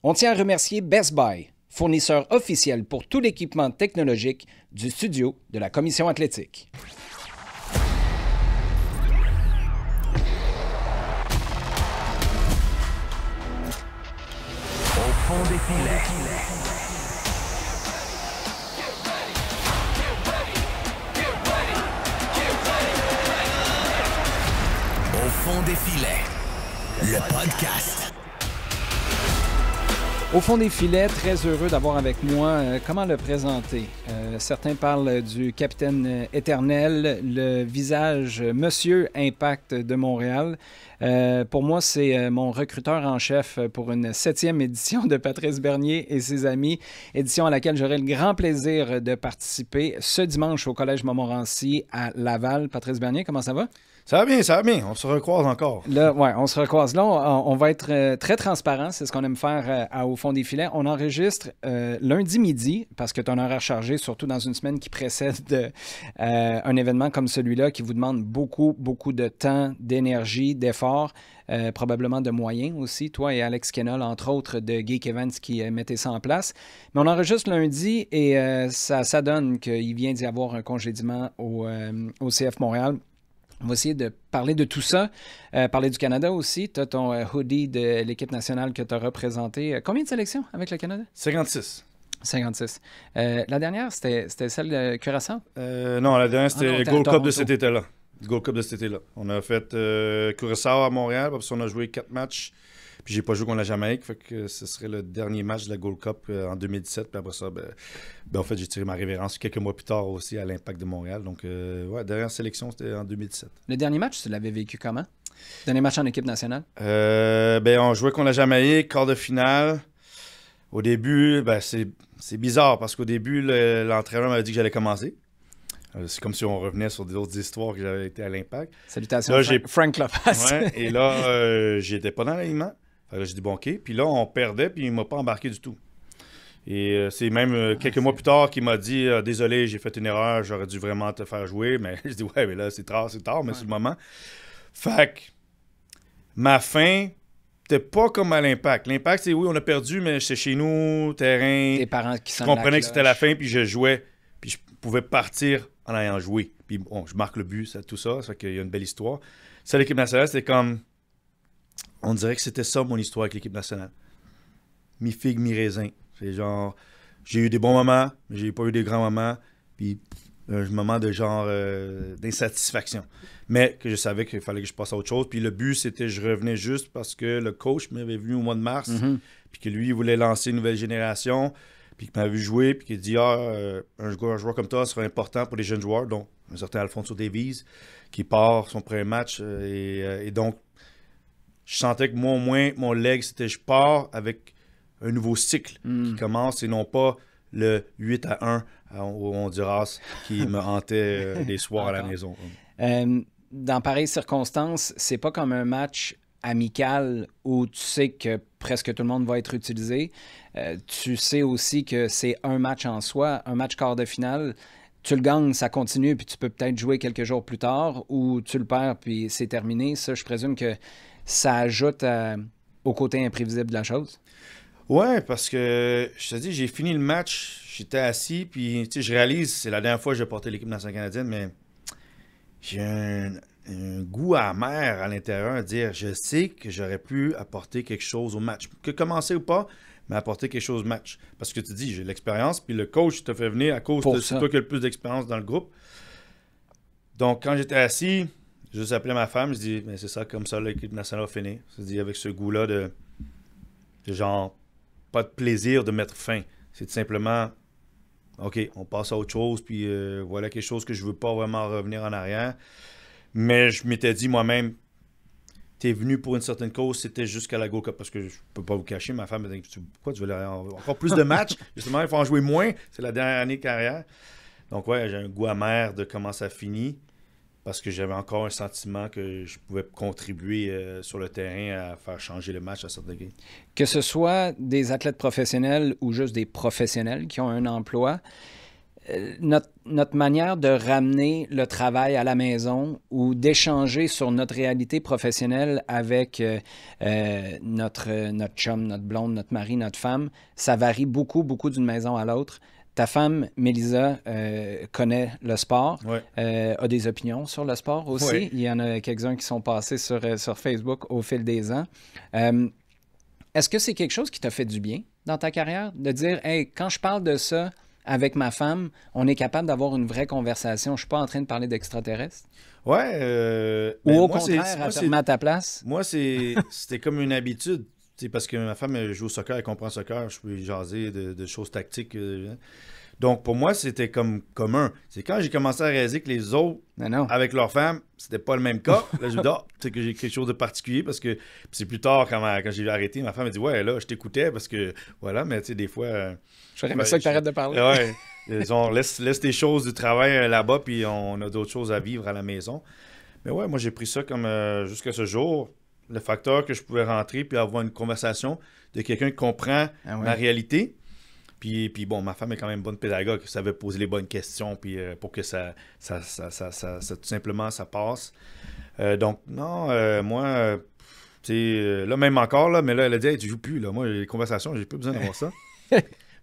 On tient à remercier Best Buy, fournisseur officiel pour tout l'équipement technologique du studio de la Commission athlétique. Au fond des filets. Au fond des filets, le podcast. Au fond des filets, très heureux d'avoir avec moi, comment le présenter? Certains parlent du capitaine éternel, le visage Monsieur Impact de Montréal. Pour moi, c'est mon recruteur en chef pour une 7e édition de Patrice Bernier et ses amis, édition à laquelle j'aurai le grand plaisir de participer ce dimanche au Collège Montmorency à Laval. Patrice Bernier, comment ça va? Ça va bien. On se recroise encore. Là, ouais, on se recroise. Là, on va être très transparent. C'est ce qu'on aime faire Au fond des filets. On enregistre lundi midi parce que tu as un horaire chargé, surtout dans une semaine qui précède un événement comme celui-là qui vous demande beaucoup de temps, d'énergie, d'efforts, probablement de moyens aussi. Toi et Alex Kennel, entre autres, de Geek Events qui mettaient ça en place. Mais on enregistre lundi et ça donne qu'il vient d'y avoir un congédiement au CF Montréal. On va essayer de parler de tout ça, parler du Canada aussi. Tu as ton hoodie de l'équipe nationale que tu as représenté. Combien de sélections avec le Canada? 56. 56. La dernière, c'était celle de Curaçao? Non, la dernière, c'était le Gold Cup de cet été-là. Gold Cup de cet été-là. On a fait Curaçao à Montréal, parce qu'on a joué 4 matchs. Puis j'ai pas joué contre la Jamaïque, fait que ce serait le dernier match de la Gold Cup en 2017. Puis après ça, en fait, j'ai tiré ma révérence quelques mois plus tard aussi à l'Impact de Montréal. Donc, dernière sélection, c'était en 2017. Le dernier match, tu l'avais vécu comment? Dernier match en équipe nationale? On jouait contre la Jamaïque, quart de finale. Au début, c'est bizarre parce qu'au début, l'entraîneur m'avait dit que j'allais commencer. C'est comme si on revenait sur d'autres histoires que j'avais été à l'Impact. Salutations, là, Frank Lopez. Ouais, et là, j'étais pas dans l'alignement. Là, j'ai dit bon, OK. Puis là, on perdait, puis il m'a pas embarqué du tout. Et c'est même quelques mois plus tard qu'il m'a dit désolé, j'ai fait une erreur, j'aurais dû vraiment te faire jouer. Mais je dis ouais, mais là, c'est tard, mais c'est le moment. Fait que ma fin, c'était pas comme à l'Impact. L'Impact, c'est oui, on a perdu, mais j'étais chez nous, terrain. Tes parents qui je comprenais que c'était la fin, puis je jouais, puis je pouvais partir en ayant joué. Puis bon, je marque le but, tout ça, ça fait qu'il y a une belle histoire. Ça, l'équipe nationale, c'était comme. On dirait que c'était ça mon histoire avec l'équipe nationale. Mi-figue, mi-raisin. C'est genre, j'ai eu des bons moments, mais j'ai pas eu des grands moments. Puis un moment de genre d'insatisfaction. Mais que je savais qu'il fallait que je passe à autre chose. Puis le but, c'était je revenais juste parce que le coach m'avait venu au mois de mars. Puis que lui, il voulait lancer une nouvelle génération. Puis qu'il m'avait vu jouer. Puis qu'il dit un joueur comme toi sera important pour les jeunes joueurs. Donc, un certain Alfonso Davies qui part son premier match. Et donc, je sentais que moi, au moins, mon leg, c'était je pars avec un nouveau cycle qui commence et non pas le 8-1 au Honduras qui me hantait les soirs à la maison. Dans pareilles circonstances, c'est pas comme un match amical où tu sais que presque tout le monde va être utilisé. Tu sais aussi que c'est un match en soi, un match quart de finale. Tu le gagnes, ça continue, puis tu peux peut-être jouer quelques jours plus tard, ou tu le perds, puis c'est terminé. Ça, je présume que ça ajoute au côté imprévisible de la chose. Ouais, parce que, je te dis, j'ai fini le match, j'étais assis, puis je réalise, c'est la dernière fois que j'ai porté l'équipe nationale canadienne, mais j'ai un goût amer à l'intérieur à dire, je sais que j'aurais pu apporter quelque chose au match. Que commencer ou pas, mais apporter quelque chose au match. Parce que tu dis, j'ai l'expérience, puis le coach te fait venir à cause de c'est toi qui as le plus d'expérience dans le groupe. Donc, quand j'étais assis, je juste appelé ma femme, je dis, mais c'est ça, comme ça, l'équipe nationale a fini. C'est-à-dire avec ce goût-là de genre, pas de plaisir de mettre fin. C'est tout simplement, OK, on passe à autre chose, puis voilà quelque chose que je veux pas vraiment revenir en arrière. Mais je m'étais dit moi-même, t'es venu pour une certaine cause, c'était jusqu'à la Gold Cup, parce que je peux pas vous cacher, ma femme me dit, pourquoi tu veux encore plus de matchs? Justement, il faut en jouer moins, c'est la dernière année de carrière. Donc ouais, j'ai un goût amer de comment ça finit. Parce que j'avais encore un sentiment que je pouvais contribuer sur le terrain à faire changer le match à certains degré. Que ce soit des athlètes professionnels ou juste des professionnels qui ont un emploi, notre manière de ramener le travail à la maison ou d'échanger sur notre réalité professionnelle avec notre chum, notre blonde, notre mari, notre femme, ça varie beaucoup, beaucoup d'une maison à l'autre. Ta femme, Mélisa, connaît le sport, a des opinions sur le sport aussi. Ouais. Il y en a quelques-uns qui sont passés sur Facebook au fil des ans. Est-ce que c'est quelque chose qui t'a fait du bien dans ta carrière? De dire, hey, quand je parle de ça avec ma femme, on est capable d'avoir une vraie conversation. Je ne suis pas en train de parler d'extraterrestres. Ouais. Ou au moi, contraire, à te remettre à ta place. Moi, c'était comme une habitude. C'est parce que ma femme elle joue au soccer, elle comprend le soccer, je peux lui jaser de choses tactiques. Donc, pour moi, c'était comme commun. C'est quand j'ai commencé à réaliser que les autres, avec leurs femmes, c'était pas le même cas. Là, je me dis, c'est que j'ai quelque chose de particulier parce que c'est plus tard, quand j'ai arrêté, ma femme a dit, ouais, là, je t'écoutais parce que, voilà, mais tu sais, des fois. J'aurais aimé ça que tu arrêtes de parler. Ouais. Disons, laisse tes choses du travail là-bas, puis on a d'autres choses à vivre à la maison. Mais ouais, moi, j'ai pris ça comme jusqu'à ce jour. Le facteur que je pouvais rentrer puis avoir une conversation de quelqu'un qui comprend ma réalité. Puis bon, ma femme est quand même bonne pédagogue, elle savait poser les bonnes questions puis pour que ça tout simplement, ça passe. Donc, non, moi, tu sais, là, même encore, là, mais là, elle a dit, hey, tu joues plus, là. Moi, les conversations, j'ai plus besoin d'avoir ça.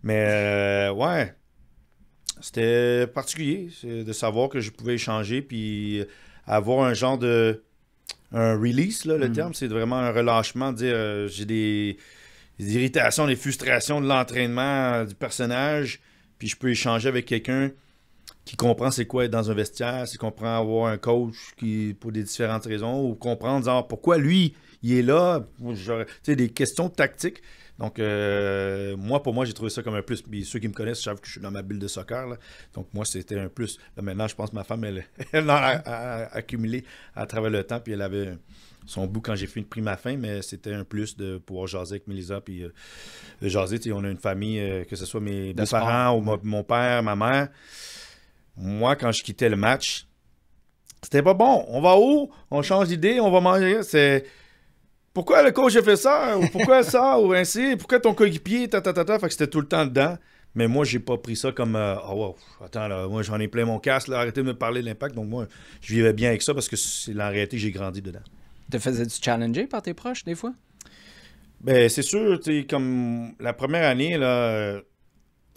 Mais, ouais, c'était particulier de savoir que je pouvais échanger puis avoir un genre de... Un release, là, le terme, c'est vraiment un relâchement, de dire j'ai des irritations, des frustrations de l'entraînement du personnage, puis je peux échanger avec quelqu'un qui comprend c'est quoi être dans un vestiaire, qui comprend avoir un coach qui pour des différentes raisons, ou comprendre genre, pourquoi lui, il est là, tu sais, des questions tactiques. Donc, pour moi, j'ai trouvé ça comme un plus. Puis ceux qui me connaissent savent que je suis dans ma bulle de soccer. Là. Donc, moi, c'était un plus. Là, maintenant, je pense que ma femme, elle en a accumulé à travers le temps. Puis elle avait son bout quand j'ai pris ma fin. Mais c'était un plus de pouvoir jaser avec Mélisa. Puis de jaser, tu sais, on a une famille, que ce soit mes parents ou mon père, ma mère. Moi, quand je quittais le match, c'était pas bon. On va où? On change d'idée, on va manger. C'est... Pourquoi le coach a fait ça? Ou pourquoi ça? Ou ainsi? Pourquoi ton coéquipier? Fait que c'était tout le temps dedans. Mais moi, j'ai pas pris ça comme wow, attends, là, moi j'en ai plein mon casque, là, arrêtez de me parler de l'impact. Donc moi, je vivais bien avec ça parce que c'est la réalité, j'ai grandi dedans. Te faisais-tu challenger par tes proches des fois? Ben, c'est sûr, tu sais, comme la première année, là,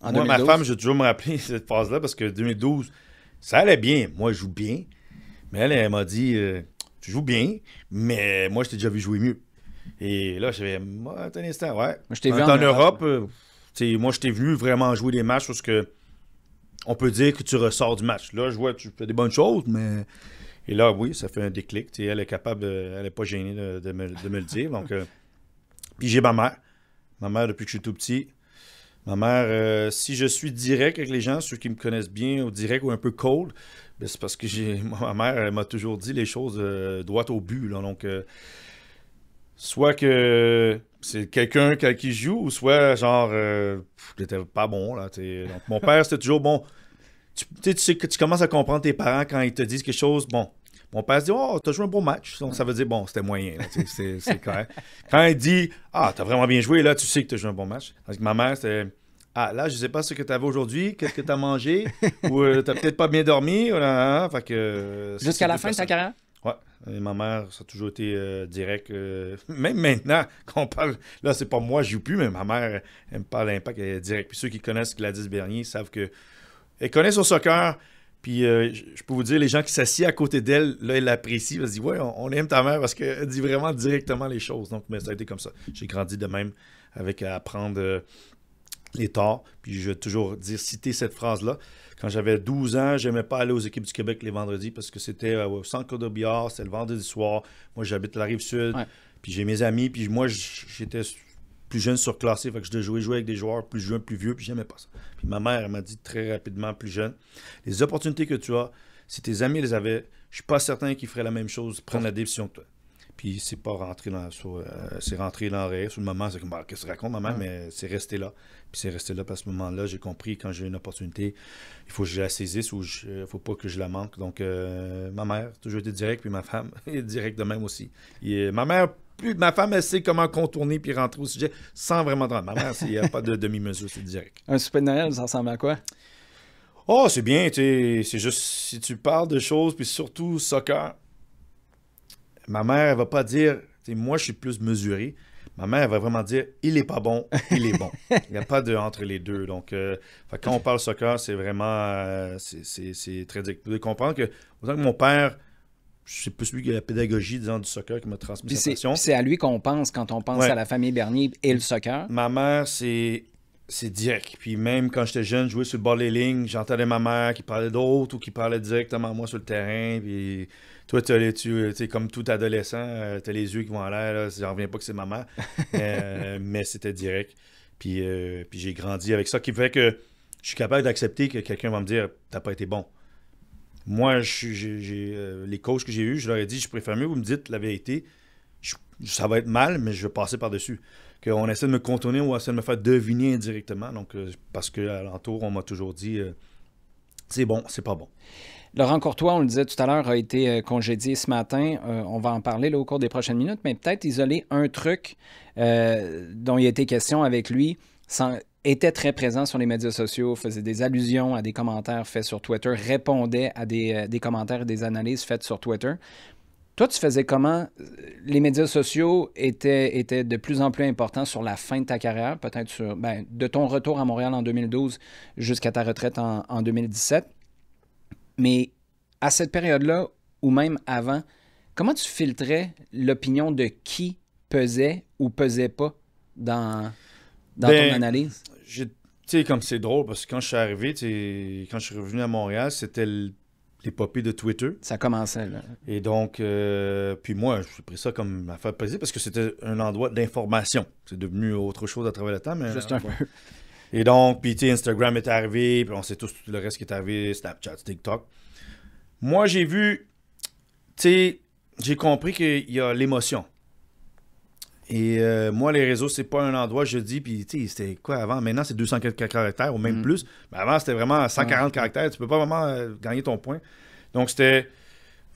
en moi, 2012? ma femme, je vais toujours me rappeler cette phase-là parce que 2012, ça allait bien. Moi, je joue bien. Mais elle m'a dit, tu joues bien, mais moi, je t'ai déjà vu jouer mieux. Et là, j'avais, attends un instant, ouais. Moi, je t'ai vu en Europe, moi, je t'ai venu vraiment jouer des matchs parce que on peut dire que tu ressors du match. Là, je vois que tu fais des bonnes choses, mais... Et là, oui, ça fait un déclic. T'sais, elle est capable, elle n'est pas gênée de me le dire. Donc, puis j'ai ma mère. Ma mère, depuis que je suis tout petit. Ma mère, si je suis direct avec les gens, ceux qui me connaissent bien, ou direct ou un peu cold, ben, c'est parce que ma mère, elle m'a toujours dit les choses droit au but. Là, donc, soit que c'est quelqu'un qui joue, ou soit genre, t'étais pas bon. Là, donc, mon père, c'était toujours bon. Tu sais que tu commences à comprendre tes parents quand ils te disent quelque chose. Bon, mon père se dit, oh, t'as joué un bon match. Donc, ça veut dire, bon, c'était moyen. Là, c'est correct. Quand il dit, ah, t'as vraiment bien joué, là, tu sais que t'as joué un bon match. Parce que ma mère, c'était, ah, là, je sais pas ce que t'avais aujourd'hui, qu'est-ce que t'as mangé, ou t'as peut-être pas bien dormi. Fait que, jusqu'à la fin de ta carrière? Ouais. Et ma mère, ça a toujours été direct. Même maintenant, quand on parle, là, c'est pas moi, je joue plus, mais ma mère, elle me parle d'impact, elle est direct. Puis ceux qui connaissent Gladys Bernier savent que elle connaît son soccer, puis je peux vous dire, les gens qui s'assiedent à côté d'elle, là, elle l'apprécient, elle se dit, ouais, on aime ta mère parce qu'elle dit vraiment directement les choses. Donc, mais ça a été comme ça. J'ai grandi de même avec à apprendre les torts, puis je vais toujours citer cette phrase-là. Quand j'avais 12 ans, j'aimais pas aller aux équipes du Québec les vendredis parce que c'était au centre Côte de Billard, c'était le vendredi soir. Moi, j'habite la Rive-Sud, puis j'ai mes amis, puis moi, j'étais plus jeune surclassé, fait que je devais jouer avec des joueurs plus jeunes, plus vieux, puis j'aimais pas ça. Puis ma mère, elle m'a dit très rapidement, plus jeune, les opportunités que tu as, si tes amis les avaient, je suis pas certain qu'ils feraient la même chose, prendre la décision que toi. Puis c'est pas rentré c'est rentré dans le rire. Sur le moment, c'est comme, qu'est-ce que tu racontes, maman? Mais c'est resté là. Puis c'est resté là, parce qu'à ce moment-là, j'ai compris, quand j'ai une opportunité, il faut que je la saisisse ou il faut pas que je la manque. Donc, ma mère, toujours été directe, puis ma femme est directe de même aussi. Et, ma femme, elle sait comment contourner puis rentrer au sujet sans vraiment drame. Ma mère, il n'y a pas de demi-mesure, c'est direct. Un souper de Noël, ça ressemble à quoi? Oh, c'est bien, tu sais, c'est juste si tu parles de choses, puis surtout soccer, ma mère, elle va pas dire, tu sais, moi, je suis plus mesuré. Ma mère, elle va vraiment dire, il est pas bon, il est bon. Il n'y a pas de entre les deux. Donc, fait que quand on parle soccer, c'est vraiment, c'est très difficile. Vous devez comprendre que, autant que mon père, c'est plus lui qui a la pédagogie, disons, du soccer qui m'a transmis Puis sa passion. c'est à lui qu'on pense quand on pense Ouais. à la famille Bernier et le soccer. Ma mère, c'est direct. Puis même quand j'étais jeune, jouer sur le bord des lignes, j'entendais ma mère qui parlait d'autres ou qui parlait directement à moi sur le terrain. Puis toi, tu sais, comme tout adolescent, t'as les yeux qui vont en l'air. Là, j'en reviens pas que c'est ma mère. Mais c'était direct. Puis j'ai grandi avec ça, qui fait que je suis capable d'accepter que quelqu'un va me dire « T'as pas été bon ». Moi, les coachs que j'ai eus, je leur ai dit « Je préfère mieux vous me dites la vérité. Ça va être mal, mais je vais passer par-dessus. » Qu'on essaie de me contourner ou on essaie de me faire deviner indirectement. Donc, parce qu'à l'entour, on m'a toujours dit c'est bon, c'est pas bon. Laurent Courtois, on le disait tout à l'heure, a été congédié ce matin. On va en parler là, au cours des prochaines minutes, mais peut-être isoler un truc dont il a été question avec lui. Était très présent sur les médias sociaux, faisait des allusions à des commentaires faits sur Twitter, répondait à des commentaires et des analyses faites sur Twitter. Toi, tu faisais comment? Les médias sociaux étaient de plus en plus importants sur la fin de ta carrière, peut-être de ton retour à Montréal en 2012 jusqu'à ta retraite en 2017. Mais à cette période-là, ou même avant, comment tu filtrais l'opinion de qui pesait ou pesait pas dans ton analyse? Tu sais, comme c'est drôle, parce que quand je suis arrivé, quand je suis revenu à Montréal, c'était l'épopée de Twitter. Ça commençait, là. Et donc, puis moi, j'ai pris ça comme affaire plaisir parce que c'était un endroit d'information. C'est devenu autre chose à travers le temps, mais... Juste un peu. Et donc, puis tu sais, Instagram est arrivé, puis on sait tous tout le reste qui est arrivé, Snapchat, TikTok. Moi, j'ai vu, tu sais, j'ai compris qu'il y a l'émotion. Et moi, les réseaux, c'est pas un endroit, je dis, puis tu sais, c'était quoi avant? Maintenant, c'est 200 caractères ou même plus. Mais avant, c'était vraiment 140 caractères. Tu peux pas vraiment gagner ton point. Donc, c'était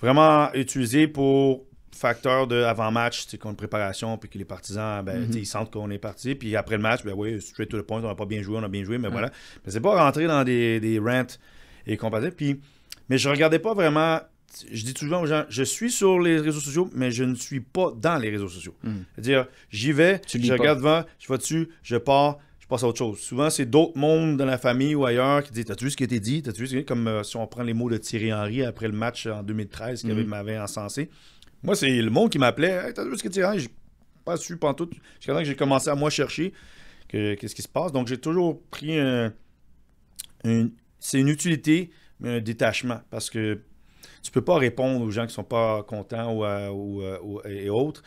vraiment utilisé pour facteur de avant-match, tu sais, qu'on a une préparation, puis que les partisans, ben, tu sais, ils sentent qu'on est parti. Puis après le match, ben oui, straight to the point, on n'a pas bien joué, on a bien joué, mais voilà. Mais c'est pas rentrer dans des rants et compagnie. Puis, mais je regardais pas vraiment. Je dis toujours aux gens, je suis sur les réseaux sociaux, mais je ne suis pas dans les réseaux sociaux. C'est-à-dire, j'y vais, je regarde devant, je vais dessus, je pars, je passe à autre chose. Souvent, c'est d'autres mondes dans la famille ou ailleurs qui disent « T'as-tu vu ce qui a été dit? T'as-tu vu ce qui a été dit? » Comme si on prend les mots de Thierry Henry après le match en 2013 qui m'avait encensé. Moi, c'est le monde qui m'appelait hey, « T'as vu ce que Thierry Henry? » J'ai pas su pantoute. Jusqu'à temps que j'ai commencé à moi chercher qu'est-ce qui se passe. Donc, j'ai toujours pris c'est une utilité, mais un détachement. Parce que tu peux pas répondre aux gens qui sont pas contents et autres.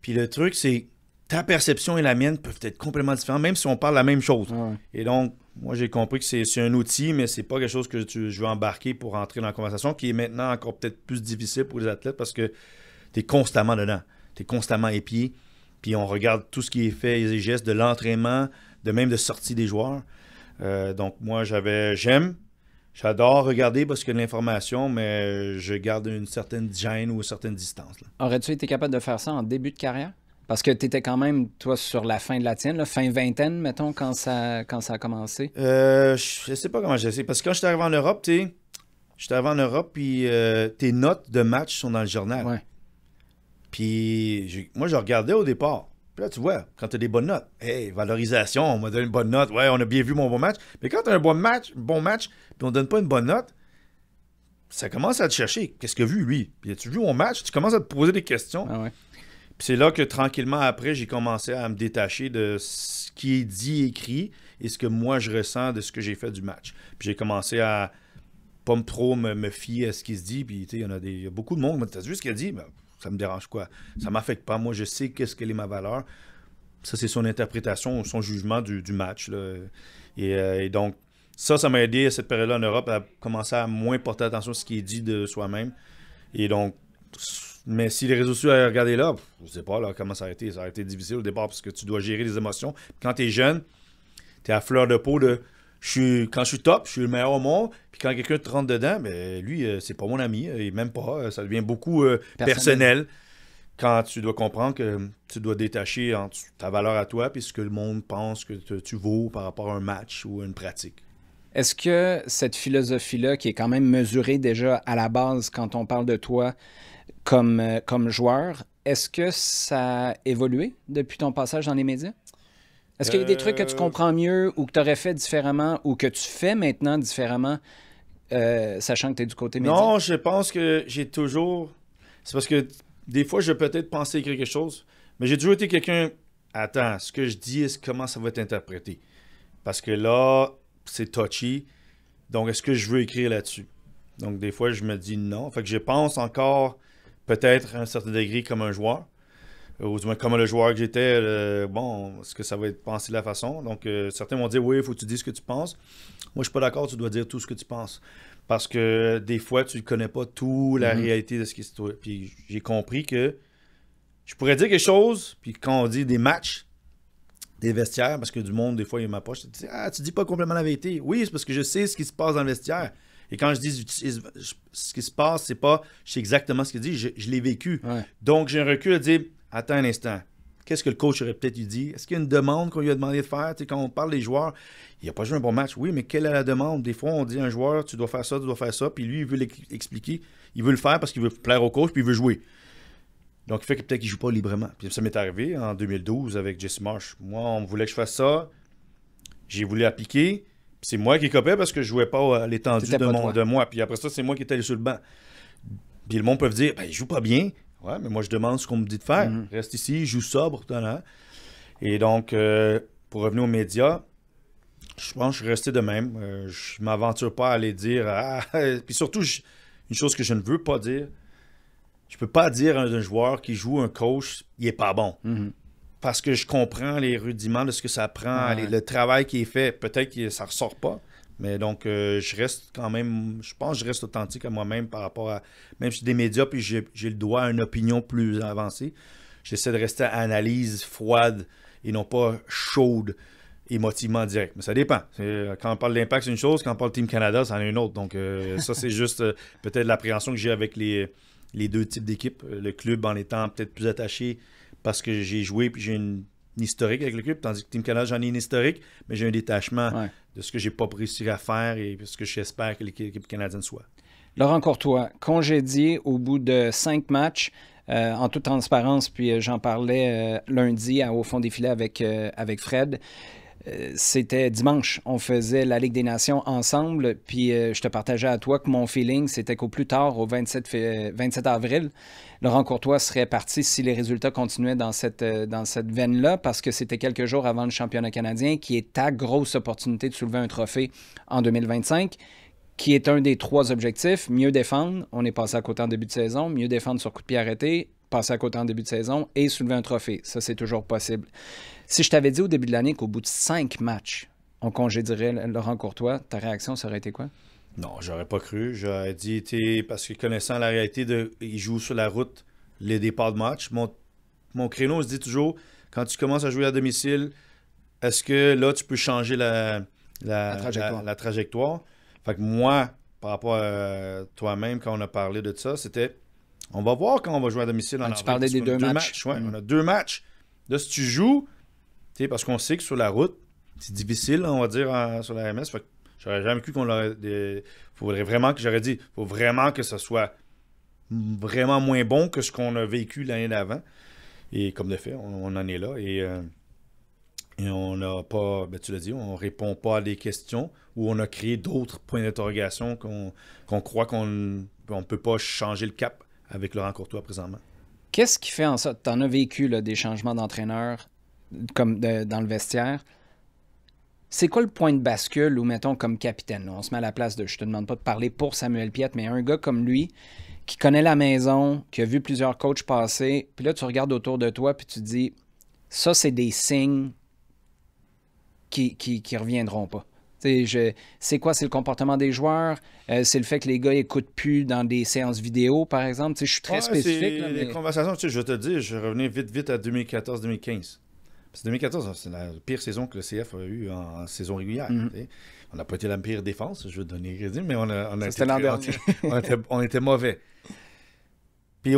Puis le truc, c'est ta perception et la mienne peuvent être complètement différentes, même si on parle la même chose. Ouais. Et donc, moi, j'ai compris que c'est un outil, mais c'est pas quelque chose que je veux embarquer pour entrer dans la conversation, qui est maintenant encore peut-être plus difficile pour les athlètes parce que tu es constamment dedans. Tu es constamment épié. Puis on regarde tout ce qui est fait, les gestes de l'entraînement, de même de sortie des joueurs. Donc, moi, j'adore regarder parce qu'il y a de l'information, mais je garde une certaine gêne ou une certaine distance. Là. Aurais-tu été capable de faire ça en début de carrière? Parce que tu étais quand même, toi, sur la fin de la tienne, là, fin vingtaine, mettons, quand ça a commencé. Je sais pas comment j'ai essayé. Parce que quand j'étais arrivé en Europe, puis tes notes de match sont dans le journal. Ouais. Puis moi, je regardais au départ. Puis là, tu vois, quand tu as des bonnes notes, hey, valorisation, on m'a donné une bonne note. Ouais, on a bien vu mon bon match. Mais quand tu as un bon match, puis on donne pas une bonne note, ça commence à te chercher. Qu'est-ce que vu, lui? Puis as-tu vu mon match? Tu commences à te poser des questions. Ah ouais. Puis c'est là que, tranquillement, après, j'ai commencé à me détacher de ce qui est dit, écrit, et ce que moi, je ressens de ce que j'ai fait du match. Puis j'ai commencé à pas trop me fier à ce qui se dit. Puis, tu sais, il y a beaucoup de monde qui m'a dit, t'as vu ce qu'il a dit? Ben, ça me dérange quoi? Ça m'affecte pas. Moi, je sais quelle est ma valeur. Ça, c'est son interprétation, son jugement du match. Là. Et donc, ça m'a aidé à cette période-là en Europe à commencer à moins porter attention à ce qui est dit de soi-même. Et donc, mais si les réseaux sociaux avaient regardé là, je sais pas là, comment ça a été. Ça a été difficile au départ parce que tu dois gérer les émotions. Quand tu es jeune, tu es à fleur de peau de quand je suis top, je suis le meilleur au monde. Puis quand quelqu'un te rentre dedans, ben lui, c'est pas mon ami. Et même pas. Ça devient beaucoup personnel. Quand tu dois comprendre que tu dois détacher entre ta valeur à toi et ce que le monde pense que tu vaux par rapport à un match ou à une pratique. Est-ce que cette philosophie-là, qui est quand même mesurée déjà à la base quand on parle de toi comme joueur, est-ce que ça a évolué depuis ton passage dans les médias? Est-ce qu'il y a des trucs que tu comprends mieux ou que tu aurais fait différemment ou que tu fais maintenant différemment, sachant que tu es du côté média? Non, je pense que j'ai toujours... C'est parce que des fois, je vais peut-être penser écrire quelque chose, mais j'ai toujours été quelqu'un... Attends, ce que je dis, comment ça va être interprété? Parce que là, c'est touchy. Donc, est-ce que je veux écrire là-dessus? Donc, des fois, je me dis non. Fait que je pense encore peut-être à un certain degré comme un joueur. Ou du moins, comme le joueur que j'étais, bon, est-ce que ça va être pensé de la façon? Donc, certains vont dire, oui, il faut que tu dises ce que tu penses. Moi, je suis pas d'accord, tu dois dire tout ce que tu penses. Parce que des fois, tu ne connais pas toute la réalité de ce qui se passe. Puis j'ai compris que je pourrais dire quelque chose, puis quand on dit des matchs, des vestiaires, parce que du monde, des fois, il m'approche, tu dis pas complètement la vérité. Oui, c'est parce que je sais ce qui se passe dans le vestiaire. Et quand je dis ce qui se passe, c'est pas, je sais exactement ce qu'il dit, je l'ai vécu. Ouais. Donc, j'ai un recul à dire, attends un instant, qu'est-ce que le coach aurait peut-être dit? Est-ce qu'il y a une demande qu'on lui a demandé de faire? Tu sais, quand on parle des joueurs, il n'a pas joué un bon match. Oui, mais quelle est la demande? Des fois, on dit à un joueur, tu dois faire ça, puis lui, il veut l'expliquer. Il veut le faire parce qu'il veut plaire au coach, puis il veut jouer. Donc, il fait que peut-être qu'il ne joue pas librement. Puis ça m'est arrivé en 2012 avec Jesse Marsh. Moi, on voulait que je fasse ça. J'ai voulu appliquer. Puis c'est moi qui copais parce que je ne jouais pas à l'étendue de moi. Puis après ça, c'est moi qui étais allé sur le banc. Puis le monde peut dire, ben, il joue pas bien. Ouais, mais moi, je demande ce qu'on me dit de faire. Reste ici, joue sobre. Et donc, pour revenir aux médias, je pense que je suis resté de même. Je ne m'aventure pas à aller dire... Puis surtout, une chose que je ne veux pas dire, je peux pas dire à un joueur qui joue un coach, il est pas bon. Parce que je comprends les rudiments de ce que ça prend, le travail qui est fait. Peut-être que ça ressort pas. Mais donc, je reste quand même, je pense que je reste authentique à moi-même par rapport à, même si des médias, puis j'ai le droit à une opinion plus avancée. J'essaie de rester à analyse froide et non pas chaude, émotivement direct. Mais ça dépend. Quand on parle d'impact, c'est une chose. Quand on parle Team Canada, c'en est une autre. Donc, ça, c'est juste peut-être l'appréhension que j'ai avec les deux types d'équipes. Le club en étant peut-être plus attaché parce que j'ai joué puis j'ai une historique avec le club, tandis que Team Canada, j'en ai une historique, mais j'ai un détachement de ce que j'ai pas réussi à faire et ce que j'espère que l'équipe canadienne soit. Laurent Courtois, congédié au bout de 5 matchs, en toute transparence, puis j'en parlais lundi Au fond des filets avec Fred. C'était dimanche, on faisait la Ligue des Nations ensemble, puis je te partageais à toi que mon feeling, c'était qu'au plus tard, au 27 avril, Laurent Courtois serait parti si les résultats continuaient dans cette veine-là, parce que c'était quelques jours avant le championnat canadien, qui est ta grosse opportunité de soulever un trophée en 2025, qui est un des 3 objectifs. Mieux défendre, on est passé à côté en début de saison, mieux défendre sur coup de pied arrêté, passer à côté en début de saison et soulever un trophée. Ça, c'est toujours possible. Si je t'avais dit au début de l'année qu'au bout de 5 matchs, on congédierait Laurent Courtois, ta réaction, ça aurait été quoi? Non, j'aurais pas cru. J'aurais dit, parce que connaissant la réalité il joue sur la route les départs de match, mon créneau se dit toujours, quand tu commences à jouer à domicile, est-ce que là, tu peux changer la trajectoire? Fait que moi, par rapport à toi-même, quand on a parlé de ça, c'était, on va voir quand on va jouer à domicile. Tu parlais des 2 matchs. On a 2 matchs. Là, si tu joues, parce qu'on sait que sur la route, c'est difficile, on va dire, sur la MS. Fait que j'aurais jamais cru qu'on l'aurait... Faudrait vraiment que j'aurais dit, faut vraiment que ça soit vraiment moins bon que ce qu'on a vécu l'année d'avant. Et comme de fait, on en est là. Et on n'a pas, tu l'as dit, on répond pas à des questions ou on a créé d'autres points d'interrogation qu'on croit qu'on ne peut pas changer le cap avec Laurent Courtois présentement. Qu'est-ce qui fait en sorte, tu en as vécu là, des changements d'entraîneur comme dans le vestiaire. C'est quoi le point de bascule où, mettons, comme capitaine, là, on se met à la place de, je te demande pas de parler pour Samuel Piette, mais un gars comme lui, qui connaît la maison, qui a vu plusieurs coachs passer, puis là, tu regardes autour de toi, puis tu te dis, ça, c'est des signes qui reviendront pas. C'est quoi? C'est le comportement des joueurs? C'est le fait que les gars n'écoutent plus dans des séances vidéo, par exemple? Je suis très spécifique. Là, les conversations, je vais te dire, je revenais vite à 2014-2015. Parce que 2014, c'est la pire saison que le CF a eu en saison régulière. On n'a pas été la pire défense, je veux te donner crédit, mais on était mauvais. Puis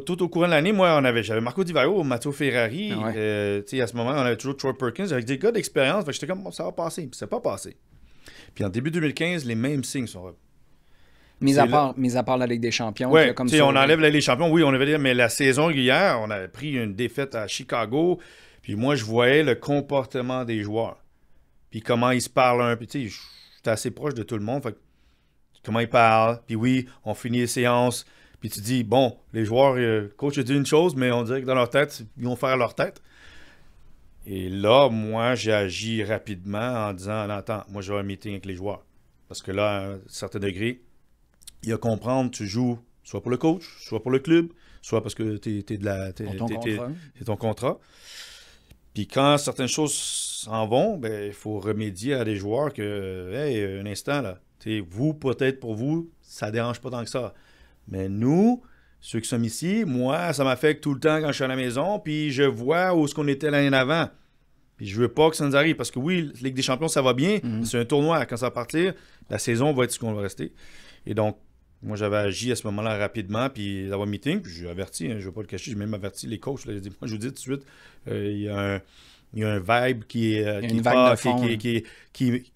tout au courant de l'année, moi, j'avais Marco Di Vaio, Matteo Ferrari. À ce moment, on avait toujours Troy Perkins avec des gars d'expérience. J'étais comme, ça va passer. Puis ça n'a pas passé. Puis en début 2015, les mêmes signes sont là. Mis à part la Ligue des Champions. Oui, comme ça, on enlève la Ligue des Champions. Oui, on avait dit, mais la saison régulière, on avait pris une défaite à Chicago. Puis moi, je voyais le comportement des joueurs. Puis comment ils se parlent un peu. Tu sais, j'étais assez proche de tout le monde. Fait que, comment ils parlent. Puis oui, on finit les séances. Puis tu dis, bon, les joueurs, le coach a dit une chose, mais on dirait que dans leur tête, ils vont faire leur tête. Et là, moi, j'ai agi rapidement en disant, attends, moi, je vais un meeting avec les joueurs. Parce que là, à un certain degré, il y a comprendre, tu joues soit pour le coach, soit pour le club, soit parce que c'est ton contrat. Puis quand certaines choses s'en vont, ben il faut remédier à des joueurs que, hey, un instant, là, vous, peut-être pour vous, ça ne dérange pas tant que ça. Mais nous, ceux qui sommes ici, moi, ça m'affecte tout le temps quand je suis à la maison, puis je vois où est-ce qu'on était l'année d'avant. Puis je veux pas que ça nous arrive, parce que oui, la Ligue des Champions, ça va bien, c'est un tournoi. Quand ça va partir, la saison va être ce qu'on va rester. Et donc, moi, j'avais agi à ce moment-là rapidement, puis d'avoir un meeting, puis j'ai averti, je ne vais pas le cacher, j'ai même averti les coachs. Là, j'ai dit, moi, je vous dis tout de suite, il y a un vibe qui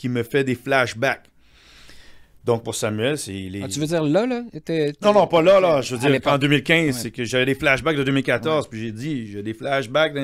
me fait des flashbacks. Donc, pour Samuel, c'est... tu veux dire là? Non, pas là. Je veux dire, en 2015, ouais. C'est que j'avais des flashbacks de 2014, puis j'ai dit, j'ai des flashbacks...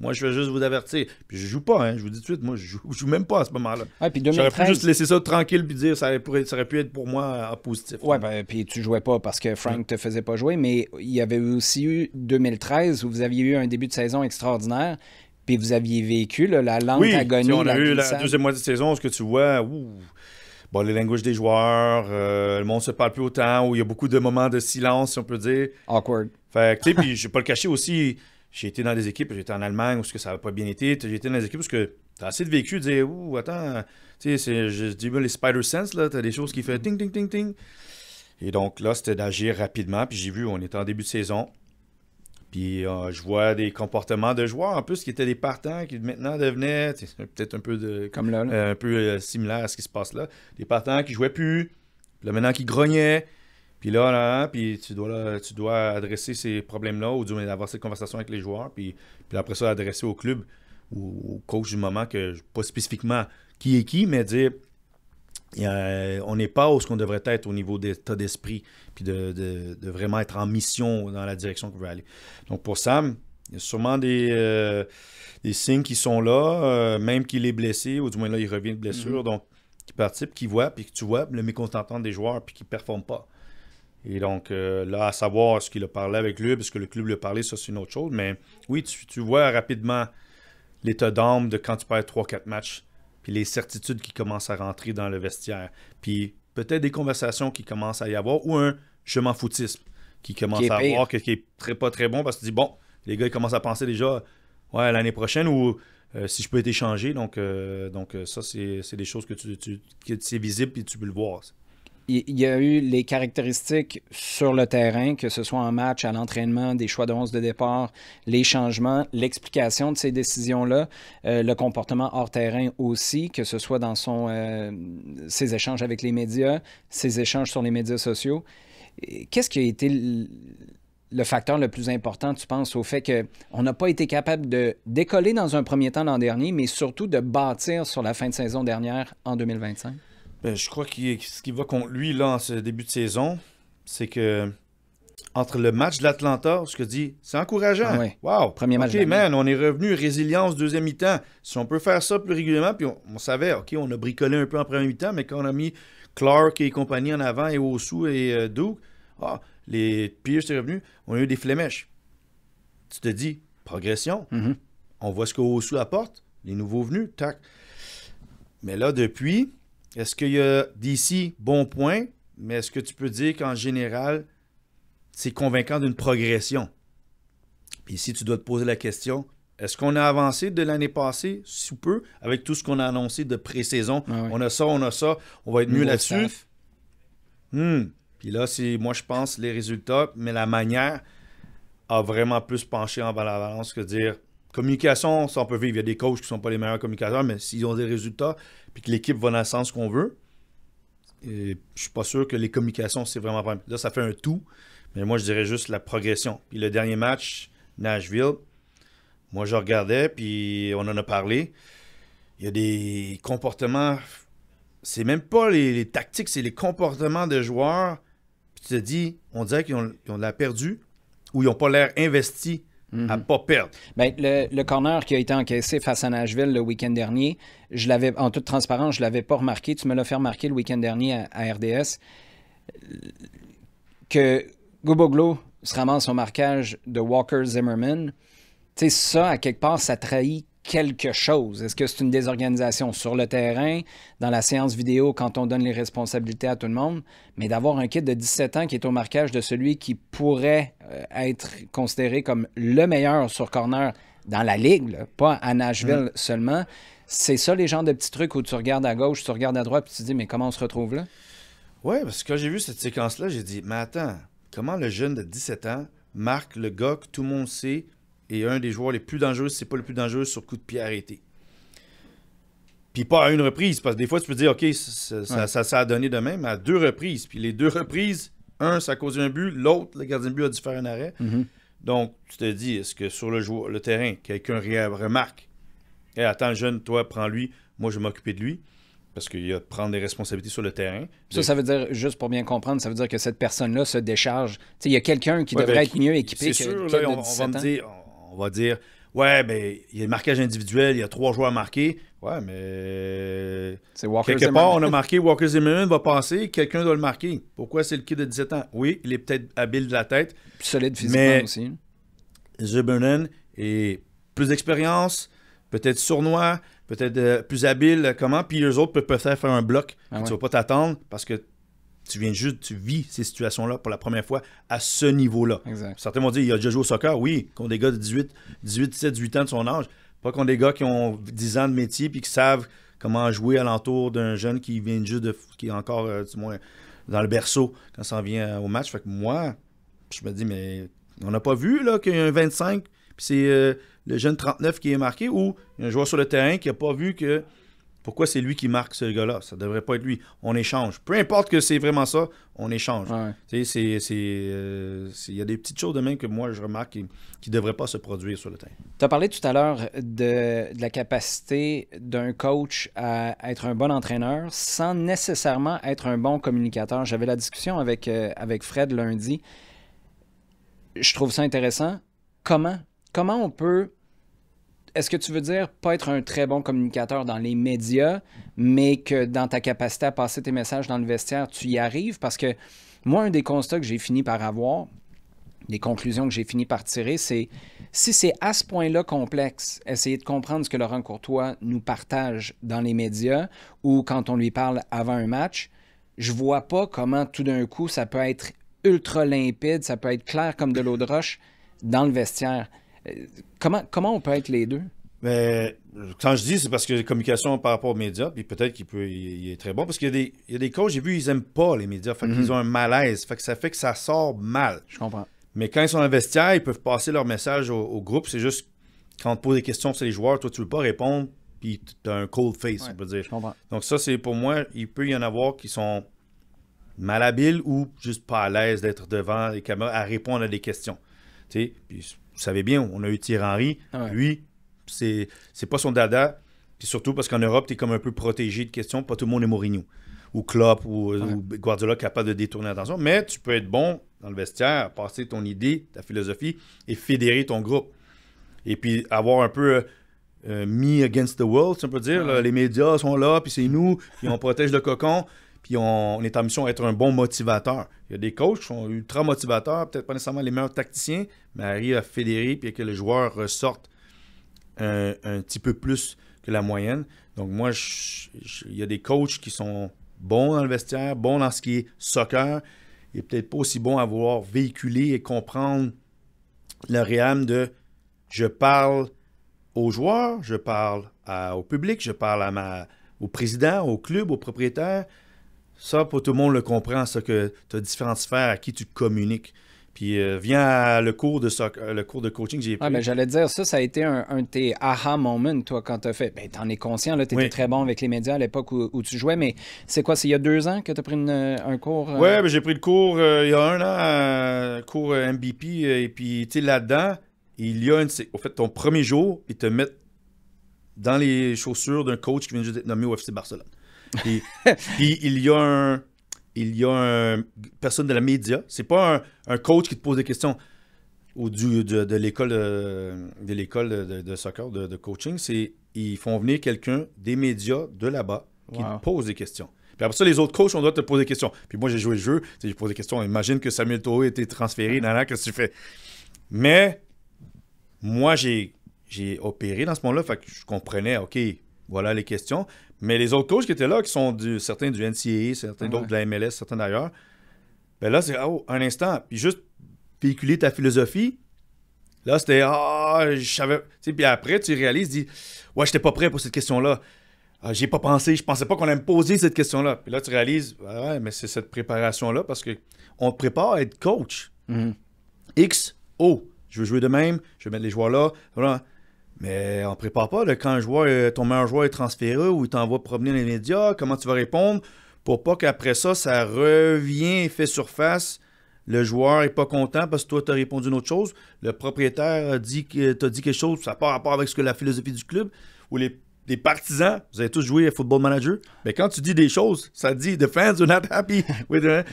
Moi, je vais juste vous avertir. Puis je joue pas, hein. Je vous dis tout de suite, moi, je joue même pas à ce moment-là. Ouais, puis 2013... J'aurais pu juste laisser ça tranquille puis dire ça aurait pu être pour moi en positif. Oui, ben, puis tu jouais pas parce que Frank te faisait pas jouer, mais il y avait aussi eu 2013 où vous aviez eu un début de saison extraordinaire, puis vous aviez vécu là, la lente agonie. Oui, on a eu glissade. la deuxième moitié de saison, ce que tu vois, bon, les langages des joueurs, le monde se parle plus autant, où il y a beaucoup de moments de silence, si on peut dire. Awkward. Fait que, tu sais, puis je vais pas le cacher aussi, j'ai été dans des équipes, j'étais en Allemagne où ça n'a pas bien été, j'ai été dans des équipes où tu as assez de vécu, de dire, attends, tu sais, je dis, les Spider Sense, là, tu as des choses qui font ting, ting, ting, ting. Et donc là, c'était d'agir rapidement, puis j'ai vu, on était en début de saison, puis je vois des comportements de joueurs, en plus, qui étaient des partants, qui maintenant devenaient, peut-être un peu comme là. Un peu similaire à ce qui se passe là, des partants qui jouaient plus, là maintenant qui grognaient. Puis là, puis tu dois adresser ces problèmes-là, ou du moins avoir cette conversation avec les joueurs, puis après ça, adresser au club ou au coach du moment, que pas spécifiquement qui est qui, mais dire on n'est pas où ce qu'on devrait être au niveau d'état d'esprit, puis de vraiment être en mission dans la direction qu'on veut aller. Donc pour Sam, il y a sûrement des signes qui sont là, même qu'il est blessé, ou du moins là, il revient de blessure, donc qui participe, qui voit, puis que tu vois le mécontentement des joueurs, puis qui ne performent pas. Et donc, là, à savoir est-ce qu'il a parlé avec lui, parce que le club lui a parlé, ça, c'est une autre chose. Mais oui, tu vois rapidement l'état d'âme de quand tu perds 3-4 matchs, puis les certitudes qui commencent à rentrer dans le vestiaire. Puis peut-être des conversations qui commencent à y avoir, ou un je m'en foutisme qui commence à avoir, qui est pas très bon, parce que tu dis, bon, les gars, ils commencent à penser déjà, ouais, l'année prochaine, ou si je peux être échangé. Donc ça, c'est des choses que c'est visible, puis tu peux le voir. Il y a eu les caractéristiques sur le terrain, que ce soit en match, à l'entraînement, des choix de 11 de départ, les changements, l'explication de ces décisions-là, le comportement hors terrain aussi, que ce soit dans ses échanges avec les médias, ses échanges sur les médias sociaux. Qu'est-ce qui a été le facteur le plus important, tu penses, au fait qu'on n'a pas été capable de décoller dans un premier temps l'an dernier, mais surtout de bâtir sur la fin de saison dernière en 2025? Ben, je crois que ce qui va contre lui là en ce début de saison, c'est que entre le match de l'Atlanta, ce que dit, c'est encourageant. Ah oui. Wow! Premier match. OK, man, on est revenu, résilience, deuxième mi-temps. Si on peut faire ça plus régulièrement, puis on savait, OK, on a bricolé un peu en premier mi-temps, mais quand on a mis Clark et compagnie en avant, et Osu et Duke, les Pierce est revenu, on a eu des flémèches. Tu te dis, progression. Mm-hmm. On voit ce que Osu apporte, les nouveaux venus, tac. Mais là, depuis... Est-ce qu'il y a d'ici bons points, mais est-ce que tu peux dire qu'en général, c'est convaincant d'une progression? Puis ici, tu dois te poser la question, est-ce qu'on a avancé de l'année passée, sous peu, avec tout ce qu'on a annoncé de pré-saison? Ah oui. On a ça, on va être mieux là-dessus. Puis là, c'est, moi, je pense, les résultats, mais la manière a vraiment plus penché en balance que dire... Communication, ça on peut vivre. Il y a des coachs qui ne sont pas les meilleurs communicateurs, mais s'ils ont des résultats puis que l'équipe va dans le sens qu'on veut, je suis pas sûr que les communications, c'est vraiment pas... Là, ça fait un tout, mais moi, je dirais juste la progression. Puis le dernier match, Nashville, moi, je regardais, puis on en a parlé. Il y a des comportements c'est même pas les tactiques, c'est les comportements de joueurs. Puis tu te dis, on dirait qu'ils ont de la perdu ou ils n'ont pas l'air investis à pas perdre. Ben, le corner qui a été encaissé face à Nashville le week-end dernier, en toute transparence, je ne l'avais pas remarqué. Tu me l'as fait remarquer le week-end dernier à RDS. Que Goboglo se ramasse au marquage de Walker Zimmerman. Tu sais, ça, à quelque part, ça trahit quelque chose. Est-ce que c'est une désorganisation sur le terrain, dans la séance vidéo, quand on donne les responsabilités à tout le monde? Mais d'avoir un kid de 17 ans qui est au marquage de celui qui pourrait être considéré comme le meilleur sur corner dans la ligue, là, pas à Nashville seulement, c'est ça les genres de petits trucs où tu regardes à gauche, tu regardes à droite, puis tu te dis, mais comment on se retrouve là? Oui, parce que quand j'ai vu cette séquence-là, j'ai dit, mais attends, comment le jeune de 17 ans marque le gars que tout le monde sait est un des joueurs les plus dangereux, si c'est pas le plus dangereux, sur coup de pied arrêté. Puis pas à une reprise, parce que des fois, tu peux dire, OK, ça a donné de même, à 2 reprises. Puis les 2 reprises, un, ça a causé un but, l'autre, le gardien de but a dû faire un arrêt. Donc, tu te dis, est-ce que sur le terrain, quelqu'un remarque, hey, attends, le jeune, toi, prends-lui, moi, je vais m'occuper de lui. Parce qu'il y a de prendre des responsabilités sur le terrain. Ça veut dire, juste pour bien comprendre, ça veut dire que cette personne-là se décharge. Tu sais, il y a quelqu'un qui devrait être mieux équipé que sûr, là, on va dire, ouais, ben, il y a le marquage individuel, il y a 3 joueurs marqués. Ouais, mais c'est Walker quelque Zimmerman. part, on a marqué Walker Zimmerman va passer, quelqu'un doit le marquer. Pourquoi c'est le kid de 17 ans? Oui, il est peut-être habile de la tête. Plus solide physiquement aussi. Zimmerman est plus d'expérience, peut-être sournois, peut-être plus habile, puis eux autres peuvent peut-être faire un bloc. Tu ne vas pas t'attendre parce que tu vis ces situations-là pour la première fois à ce niveau-là. Exact. Certains vont dire, il a déjà joué au soccer, oui, contre des gars de 18, 17, 18 ans de son âge. Pas contre des gars qui ont 10 ans de métier puis qui savent comment jouer alentour d'un jeune qui vient juste qui est encore, du moins, dans le berceau quand ça en vient au match. Fait que moi, je me dis, mais on n'a pas vu là qu'il y a un 25 puis c'est le jeune 39 qui est marqué ou il y a un joueur sur le terrain qui n'a pas vu que pourquoi c'est lui qui marque ce gars-là. Ça ne devrait pas être lui. On échange. Peu importe que c'est vraiment ça, on échange. Ouais. Il y a des petites choses de même que moi, je remarque qui ne devraient pas se produire sur le terrain. Tu as parlé tout à l'heure de la capacité d'un coach à être un bon entraîneur sans nécessairement être un bon communicateur. J'avais la discussion avec Fred lundi. Je trouve ça intéressant. Comment on peut... Est-ce que tu veux dire pas être un très bon communicateur dans les médias, mais que dans ta capacité à passer tes messages dans le vestiaire, tu y arrives? Parce que moi, un des constats que j'ai fini par avoir, des conclusions que j'ai fini par tirer, c'est si c'est à ce point-là complexe, essayer de comprendre ce que Laurent Courtois nous partage dans les médias ou quand on lui parle avant un match, je vois pas comment tout d'un coup ça peut être ultra limpide, ça peut être clair comme de l'eau de roche dans le vestiaire. Comment on peut être les deux? Mais quand je dis, c'est parce que la communication par rapport aux médias, puis peut-être qu'il est très bon, parce qu'il y a des coachs, j'ai vu, ils n'aiment pas les médias, fait qu'ils ont un malaise, ça fait que ça sort mal. Je comprends. Mais quand ils sont dans le vestiaire, ils peuvent passer leur message au groupe, c'est juste, quand on te pose des questions sur les joueurs, toi, tu ne veux pas répondre, puis tu as un cold face, on peut dire. Je comprends. Donc ça, c'est pour moi, il peut y en avoir qui sont malhabiles ou juste pas à l'aise d'être devant les caméras à répondre à des questions. Tu sais, puis vous savez bien, on a eu Thierry Henry. Lui, c'est pas son dada. Puis surtout parce qu'en Europe, tu es comme un peu protégé de questions. Pas tout le monde est Mourinho. Ou Klopp ou Guardiola capable de détourner l'attention. Mais tu peux être bon dans le vestiaire, passer ton idée, ta philosophie et fédérer ton groupe. Et puis avoir un peu me against the world, si on peut dire. Là, les médias sont là, puis c'est nous, puis on protège le cocon. Puis on est en mission d'être un bon motivateur. Il y a des coachs qui sont ultra motivateurs, peut-être pas nécessairement les meilleurs tacticiens, mais arrivent à fédérer puis que le joueur ressorte un petit peu plus que la moyenne. Donc moi, il y a des coachs qui sont bons dans le vestiaire, bons dans ce qui est soccer, et peut-être pas aussi bons à vouloir véhiculer et comprendre le réam de je parle aux joueurs, je parle au public, je parle au président, au club, au propriétaire. Ça, pas tout le monde le comprend, ça, que tu as différentes sphères à qui tu communiques. Puis viens à le cours de coaching que j'ai pris. Mais j'allais te dire, ça a été un de tes aha moments, toi, quand tu as fait. Ben, tu en es conscient, tu étais très bon avec les médias à l'époque où tu jouais, mais c'est quoi, c'est il y a 2 ans que tu as pris un cours? Oui, ben, j'ai pris le cours il y a 1 an, un cours MVP, et puis tu sais, là-dedans, il y a au fait, ton premier jour, ils te mettent dans les chaussures d'un coach qui vient juste d'être nommé au FC Barcelone. Puis il y a une personne de la média. C'est pas un coach qui te pose des questions ou de l'école de soccer, de coaching. Ils font venir quelqu'un des médias de là-bas qui te pose des questions. Puis après ça, les autres coachs, on doit te poser des questions. Puis moi, j'ai joué le jeu, j'ai posé des questions. Imagine que Samuel Eto'o a été transféré, qu'est-ce que tu fais? Mais moi, j'ai opéré dans ce moment-là, fait que je comprenais, OK, voilà les questions. Mais les autres coachs qui étaient là, qui sont certains du NCAA, certains d'autres de la MLS, certains d'ailleurs, ben là, c'est un instant. Puis juste véhiculer ta philosophie, là, c'était je savais. Puis après, tu réalises, dis, ouais, j'étais pas prêt pour cette question-là. J'ai pas pensé, je pensais pas qu'on allait me poser cette question-là. Puis là, tu réalises, ouais, mais c'est cette préparation-là parce qu'on te prépare à être coach. X, O, je veux jouer de même, je vais mettre les joueurs là. Voilà. Mais on ne prépare pas quand ton meilleur joueur est transféré ou il t'envoie promener dans les médias, comment tu vas répondre pour pas qu'après ça revient et fait surface. Le joueur n'est pas content parce que toi, tu as répondu une autre chose. Le propriétaire t'a dit quelque chose, ça n'a pas rapport avec la philosophie du club. Ou les partisans, vous avez tous joué à Football Manager. Mais quand tu dis des choses, ça dit « The fans are not happy with it ».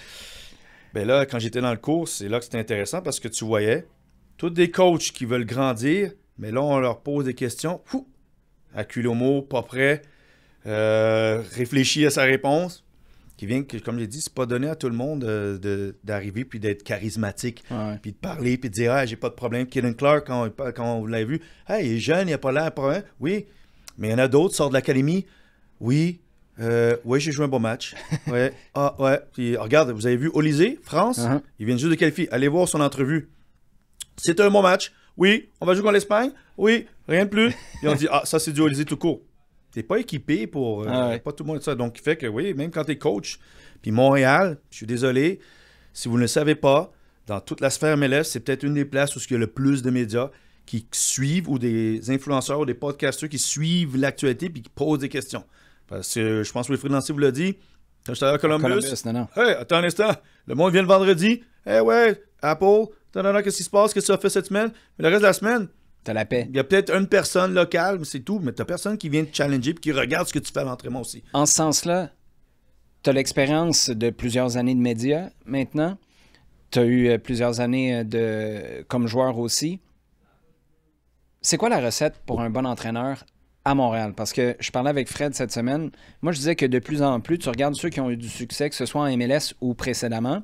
Ben là, quand j'étais dans le cours, c'est là que c'était intéressant parce que tu voyais tous des coachs qui veulent grandir, mais là, on leur pose des questions. Acculé au mot, pas prêt, réfléchir à sa réponse. Qui vient que, comme j'ai dit, c'est pas donné à tout le monde d'arriver puis d'être charismatique, puis de parler, puis de dire « j'ai pas de problème ». Keelan Clark, quand vous l'avez vu, « il est jeune, il a pas l'air de problème ». Oui, mais il y en a d'autres qui sortent de l'académie. Oui, j'ai joué un bon match. Ouais. Puis, regarde, vous avez vu Olysée, France? Il vient juste de qualifier. Allez voir son entrevue. C'était un bon match. Oui, on va jouer contre l'Espagne. Oui, rien de plus. Et on dit, ça, c'est du Olysée tout court. T'es pas équipé pour... pas tout le monde ça. Donc, il fait que, oui, même quand t'es coach, puis Montréal, je suis désolé, si vous ne le savez pas, dans toute la sphère MLS, c'est peut-être une des places où il y a le plus de médias qui suivent, ou des influenceurs ou des podcasteurs qui suivent l'actualité puis qui posent des questions. Parce que je pense que Wilfried Nancy vous l'a dit, quand j'étais à Columbus, hey, attends un instant, le monde vient le vendredi, ouais, Apple, qu'est-ce qui se passe, qu'est-ce que tu as fait cette semaine? Mais le reste de la semaine, t'as la paix. Il y a peut-être une personne locale, mais c'est tout, mais t'as personne qui vient te challenger et qui regarde ce que tu fais à l'entraînement aussi. En ce sens-là, tu as l'expérience de plusieurs années de médias maintenant. Tu as eu plusieurs années comme joueur aussi. C'est quoi la recette pour un bon entraîneur à Montréal? Parce que je parlais avec Fred cette semaine. Moi, je disais que de plus en plus, tu regardes ceux qui ont eu du succès, que ce soit en MLS ou précédemment,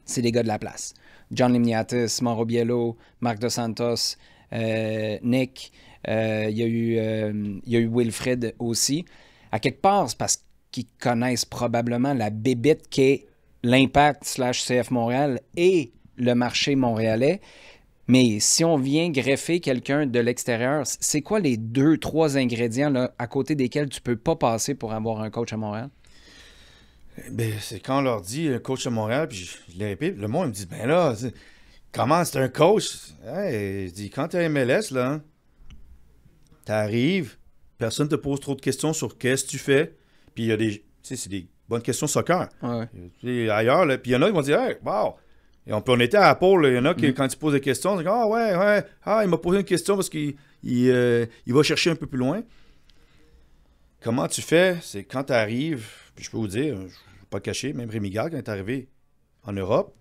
c'est des gars de la place. John Limniatis, Mauro Biello, Marc Dos Santos, Nick, il y a eu Wilfried aussi. À quelque part, c'est parce qu'ils connaissent probablement la bébite qu'est l'Impact /CF Montréal et le marché montréalais. Mais si on vient greffer quelqu'un de l'extérieur, c'est quoi les 2-3 ingrédients là, à côté desquels tu peux pas passer pour avoir un coach à Montréal? Ben, c'est quand on leur dit un coach à Montréal, puis je les répète, le monde me dit, ben là, comment c'est un coach? Hey, je dis, quand t'es à MLS, là, t'arrives, personne te pose trop de questions sur qu'est-ce que tu fais, puis il y a des, tu sais, c'est des bonnes questions soccer. Ailleurs, là, puis il y en a qui vont dire, hey, wow! Et on était à Apple, il y en a qui, quand tu poses des questions, ils disent, il m'a posé une question parce qu'il va chercher un peu plus loin. Comment tu fais? C'est quand tu arrives, puis je peux vous dire, je ne vais pas le cacher, même Rémi Gall, quand il est arrivé en Europe,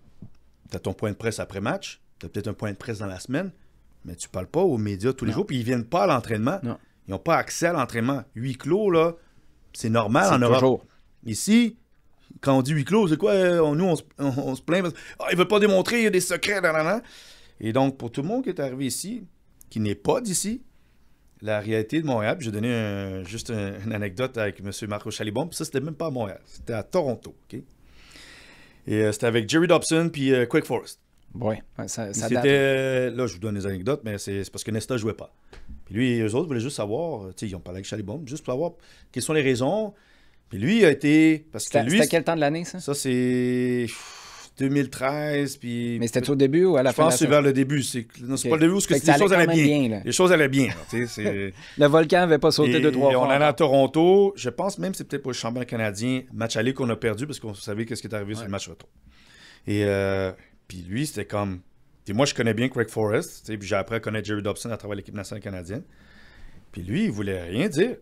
tu as ton point de presse après-match, tu as peut-être un point de presse dans la semaine, mais tu ne parles pas aux médias tous les jours, puis ils ne viennent pas à l'entraînement. Non. Ils n'ont pas accès à l'entraînement. Huis clos, là, c'est normal en Europe. Toujours. Ici, quand on dit huis clos, c'est quoi? Nous, on se plaint parce qu'ils ne veulent pas démontrer, il y a des secrets. Et donc, pour tout le monde qui est arrivé ici, qui n'est pas d'ici, la réalité de Montréal, puis je vais donner juste une anecdote avec M. Marco Chalibon, puis ça, c'était même pas à Montréal, c'était à Toronto, OK? Et c'était avec Jerry Dobson puis Quick Forest. Oui, ça c'était, là, je vous donne des anecdotes, mais c'est parce que Nesta ne jouait pas. Puis lui, eux autres voulaient juste savoir, tu sais, ils ont parlé avec Chalibon, juste pour savoir quelles sont les raisons. Puis lui a été... C'était quel temps de l'année, ça? Ça, c'est 2013, puis... Mais c'était au début ou à la fin? Je pense que c'est vers le début. C'est pas le début, parce que les choses allaient bien. Les choses allaient bien. Le volcan n'avait pas sauté 2-3 fois. On allait à Toronto. Je pense même que c'est peut-être pour le championnat canadien, match aller qu'on a perdu, parce qu'on savait qu'est-ce qui est arrivé sur le match retour. Et puis lui, c'était comme... Puis moi, je connais bien Craig Forrest, puis j'ai appris à connaître Jerry Dobson à travers l'équipe nationale canadienne. Puis lui, il voulait rien dire.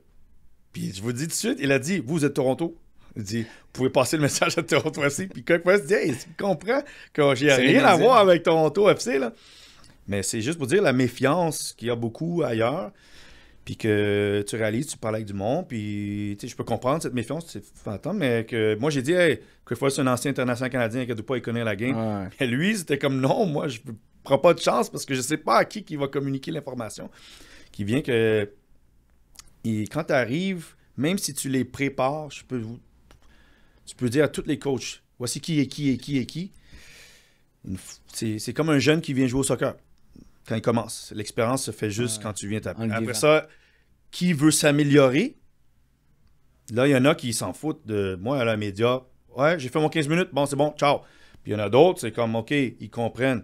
Puis je vous dis tout de suite, il a dit, vous êtes Toronto. Il dit, vous pouvez passer le message à Toronto FC. Puis Kirk West dit, hey, tu comprends que j'ai rien à voir avec Toronto FC, là. Mais c'est juste pour dire la méfiance qu'il y a beaucoup ailleurs. Puis que tu réalises, tu parles avec du monde, puis je peux comprendre cette méfiance, c'est fantastique, mais que moi j'ai dit, hey, Kirk West, c'est un ancien international canadien, inquiète pas, il connaît la game. Ouais. Mais lui, c'était comme non, moi, je ne prends pas de chance parce que je sais pas à qui va communiquer l'information. Qui vient que. Et quand tu arrives, même si tu les prépares, tu peux dire à tous les coachs, voici qui est qui et qui est qui. C'est comme un jeune qui vient jouer au soccer. Quand il commence. L'expérience se fait juste quand tu viens taper. Après ça, qui veut s'améliorer? Là, il y en a qui s'en foutent de moi à la média. Ouais, j'ai fait mon 15 minutes, bon, c'est bon, ciao. Puis il y en a d'autres, c'est comme, OK, ils comprennent.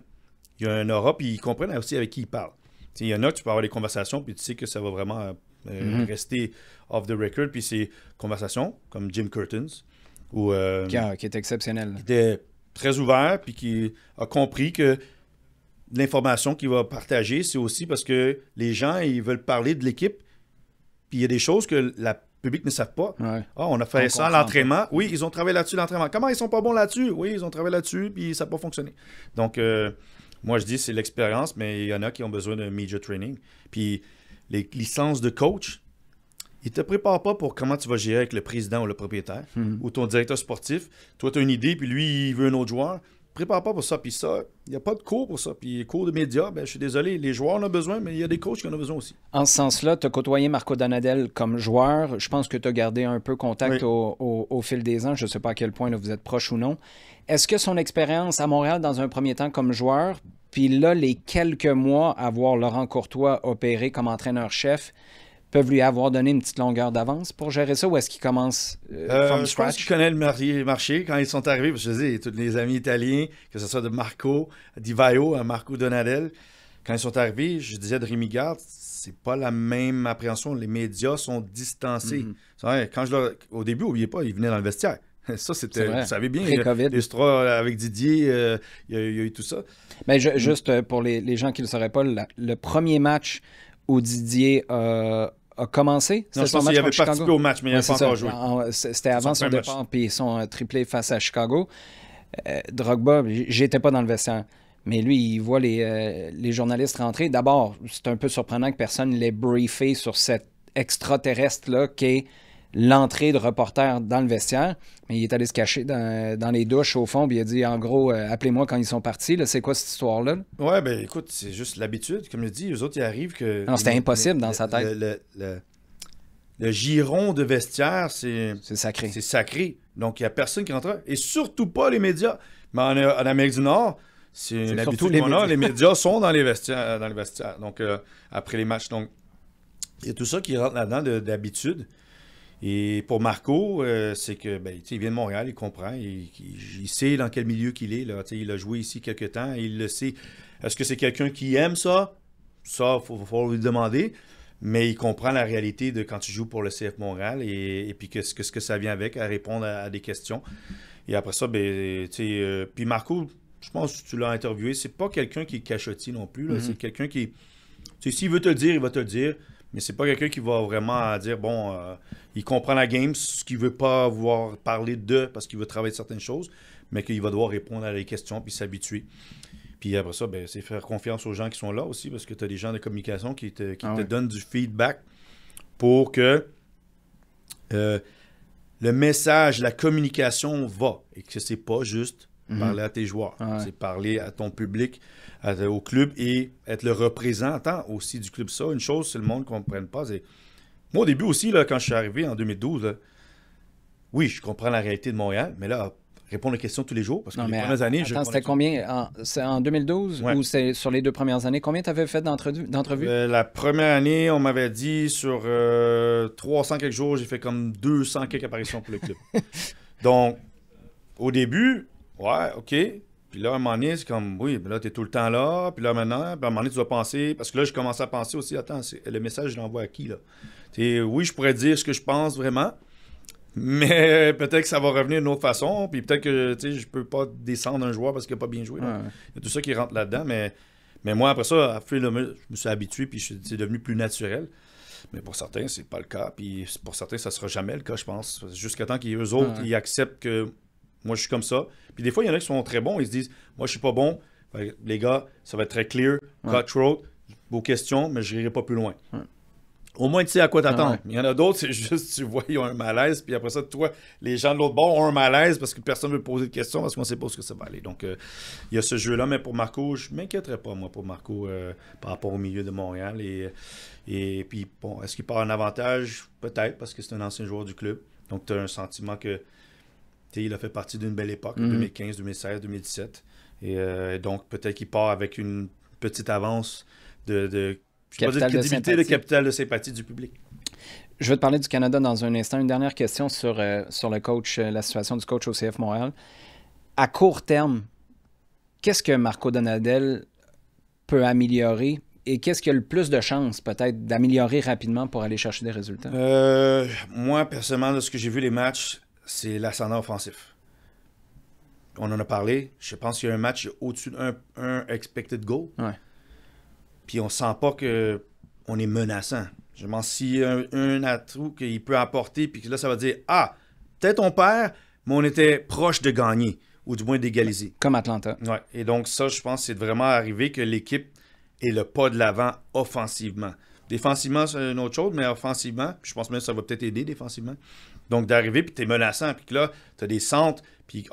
Il y a un aura, puis ils comprennent aussi avec qui ils parlent. Il y en a, tu peux avoir des conversations, puis tu sais que ça va vraiment rester off the record. Puis c'est conversations comme Jim Curtins, qui est exceptionnel. Qui était très ouvert, puis qui a compris que l'information qu'il va partager, c'est aussi parce que les gens, ils veulent parler de l'équipe, puis il y a des choses que le public ne savent pas. Ouais. Ah, on a fait ça à l'entraînement. Oui, ils ont travaillé là-dessus, l'entraînement. Comment ils sont pas bons là-dessus? Oui, ils ont travaillé là-dessus, puis ça n'a pas fonctionné. Donc, moi, je dis c'est l'expérience, mais il y en a qui ont besoin de media training. Puis, les licences de coach, ils ne te préparent pas pour comment tu vas gérer avec le président ou le propriétaire ou ton directeur sportif. Toi, tu as une idée, puis lui, il veut un autre joueur. Prépare pas pour ça. Puis ça, il n'y a pas de cours pour ça. Puis cours de médias, ben, je suis désolé, les joueurs en ont besoin, mais il y a des coachs qui en ont besoin aussi. En ce sens-là, tu as côtoyé Marco Donadel comme joueur. Je pense que tu as gardé un peu contact au fil des ans. Je ne sais pas à quel point là, vous êtes proche ou non. Est-ce que son expérience à Montréal, dans un premier temps comme joueur, puis là, les quelques mois à voir Laurent Courtois opérer comme entraîneur-chef, peuvent lui avoir donné une petite longueur d'avance pour gérer ça, ou est-ce qu'il commence from Je scratch? pense qu'il connaît le marché quand ils sont arrivés, parce que je dis, tous les amis italiens, que ce soit de Marco, Di Vaio, Marco Donadel, quand ils sont arrivés, je disais de Rémi Garde, c'est pas la même appréhension. Les médias sont distancés. Vrai, au début, n'oubliez pas, ils venaient dans le vestiaire. Ça, c'était, vous savez bien, l'histoire avec Didier, il y a eu tout ça. Mais juste pour les gens qui ne le sauraient pas, le premier match où Didier a commencé. Non, je pense qu'il avait participé au match, mais il n'avait pas encore joué. C'était avant son départ, puis son triplé face à Chicago. Drogba, j'étais pas dans le vestiaire. Mais lui, il voit les journalistes rentrer. D'abord, c'est un peu surprenant que personne ne l'ait briefé sur cet extraterrestre-là qui est l'entrée de reporter dans le vestiaire. Mais il est allé se cacher dans les douches au fond, puis il a dit, en gros, appelez-moi quand ils sont partis. Là, c'est quoi cette histoire-là? Ouais, ben écoute, c'est juste l'habitude. Comme je dis, eux autres, ils arrivent que... Non, c'était impossible dans sa tête. Le giron de vestiaire, c'est sacré. C'est sacré. Donc, il n'y a personne qui rentre. Et surtout pas les médias. Mais en Amérique du Nord, c'est une habitude qu'on a. Les médias sont dans les vestiaires. Donc, après les matchs. Donc, il y a tout ça qui rentre là-dedans d'habitude. Et pour Marco, c'est que il vient de Montréal, il comprend, il sait dans quel milieu qu'il est. Là, il a joué ici quelques temps, il le sait. Est-ce que c'est quelqu'un qui aime ça? Ça, il faut lui demander. Mais il comprend la réalité de quand tu joues pour le CF Montréal et puis ce que ça vient avec, à répondre à des questions. Et après ça, puis Marco, je pense que tu l'as interviewé, c'est pas quelqu'un qui est cachotis non plus. Là. C'est quelqu'un qui... S'il veut te le dire, il va te le dire. Mais c'est pas quelqu'un qui va vraiment dire, il comprend la game, ce qu'il veut pas voir parler de parce qu'il veut travailler certaines choses, mais qu'il va devoir répondre à des questions puis s'habituer. Puis après ça, c'est faire confiance aux gens qui sont là aussi parce que tu as des gens de communication qui te donnent du feedback pour que le message, la communication va et que c'est pas juste parler à tes joueurs. C'est parler à ton public, au club et être le représentant aussi du club. Ça, une chose, c'est le monde ne comprenne pas. Moi, au début aussi, là, quand je suis arrivé en 2012, là, oui, je comprends la réalité de Montréal, mais là, répondre aux questions tous les jours, parce que les premières années... C'était combien? C'est en 2012 ou c'est sur les 2 premières années? Combien tu avais fait d'entrevues? La première année, on m'avait dit sur 300 quelques jours, j'ai fait comme 200 quelques apparitions pour le club. Donc, au début, ouais, OK. Puis là, à un moment donné, c'est comme, oui, là, tu es tout le temps là. Puis là, maintenant, puis à un moment donné, tu dois penser... Parce que là, je commençais à penser aussi, attends, le message, je l'envoie à qui, là? Oui, je pourrais dire ce que je pense vraiment, mais peut-être que ça va revenir d'une autre façon. Puis peut-être que, je peux pas descendre un joueur parce qu'il n'a pas bien joué. Il y a tout ça qui rentre là-dedans. Mais moi, après ça, je me suis habitué, puis c'est devenu plus naturel. Mais pour certains, c'est pas le cas. Puis pour certains, ça sera jamais le cas, je pense. Jusqu'à temps qu'eux autres, ils acceptent que moi, je suis comme ça. Puis des fois, il y en a qui sont très bons. Ils se disent, moi, je suis pas bon. Fait que, les gars, ça va être très clear, cutthroat, vos questions, mais je n'irai pas plus loin. Au moins, tu sais à quoi t'attendre. Il y en a d'autres, c'est juste, tu vois, ils ont un malaise. Puis après ça, toi, les gens de l'autre bord ont un malaise parce que personne ne veut poser de questions parce qu'on ne sait pas où ça va aller. Donc, il y a ce jeu-là. Mais pour Marco, je ne m'inquiéterais pas, moi, pour Marco, par rapport au milieu de Montréal. Et puis, bon, est-ce qu'il part en avantage? Peut-être, parce que c'est un ancien joueur du club. Donc, tu as un sentiment que il a fait partie d'une belle époque, 2015, 2016, 2017. Et donc, peut-être qu'il part avec une petite avance de crédibilité, de capital de sympathie du public. Je vais te parler du Canada dans un instant. Une dernière question sur le coach, la situation du coach au CF Montréal. À court terme, qu'est-ce que Marco Donadel peut améliorer et qu'est-ce qu'il a le plus de chances peut-être d'améliorer rapidement pour aller chercher des résultats? Moi, personnellement, de ce que j'ai vu les matchs, c'est l'ascendant offensif. On en a parlé. Je pense qu'il y a un match au-dessus d'un expected goal. Ouais. Puis on sent pas qu'on est menaçant. Je pense s'il y a un atout qu'il peut apporter, puis que là, ça va dire, peut-être on perd, mais on était proche de gagner, ou du moins d'égaliser. Comme Atlanta. Ouais. Et donc ça, je pense, c'est vraiment arrivé que l'équipe ait le pas de l'avant offensivement. Défensivement, c'est une autre chose, mais offensivement, je pense même que ça va peut-être aider défensivement. Donc d'arriver, puis t'es menaçant, puis que là, t'as des centres, puis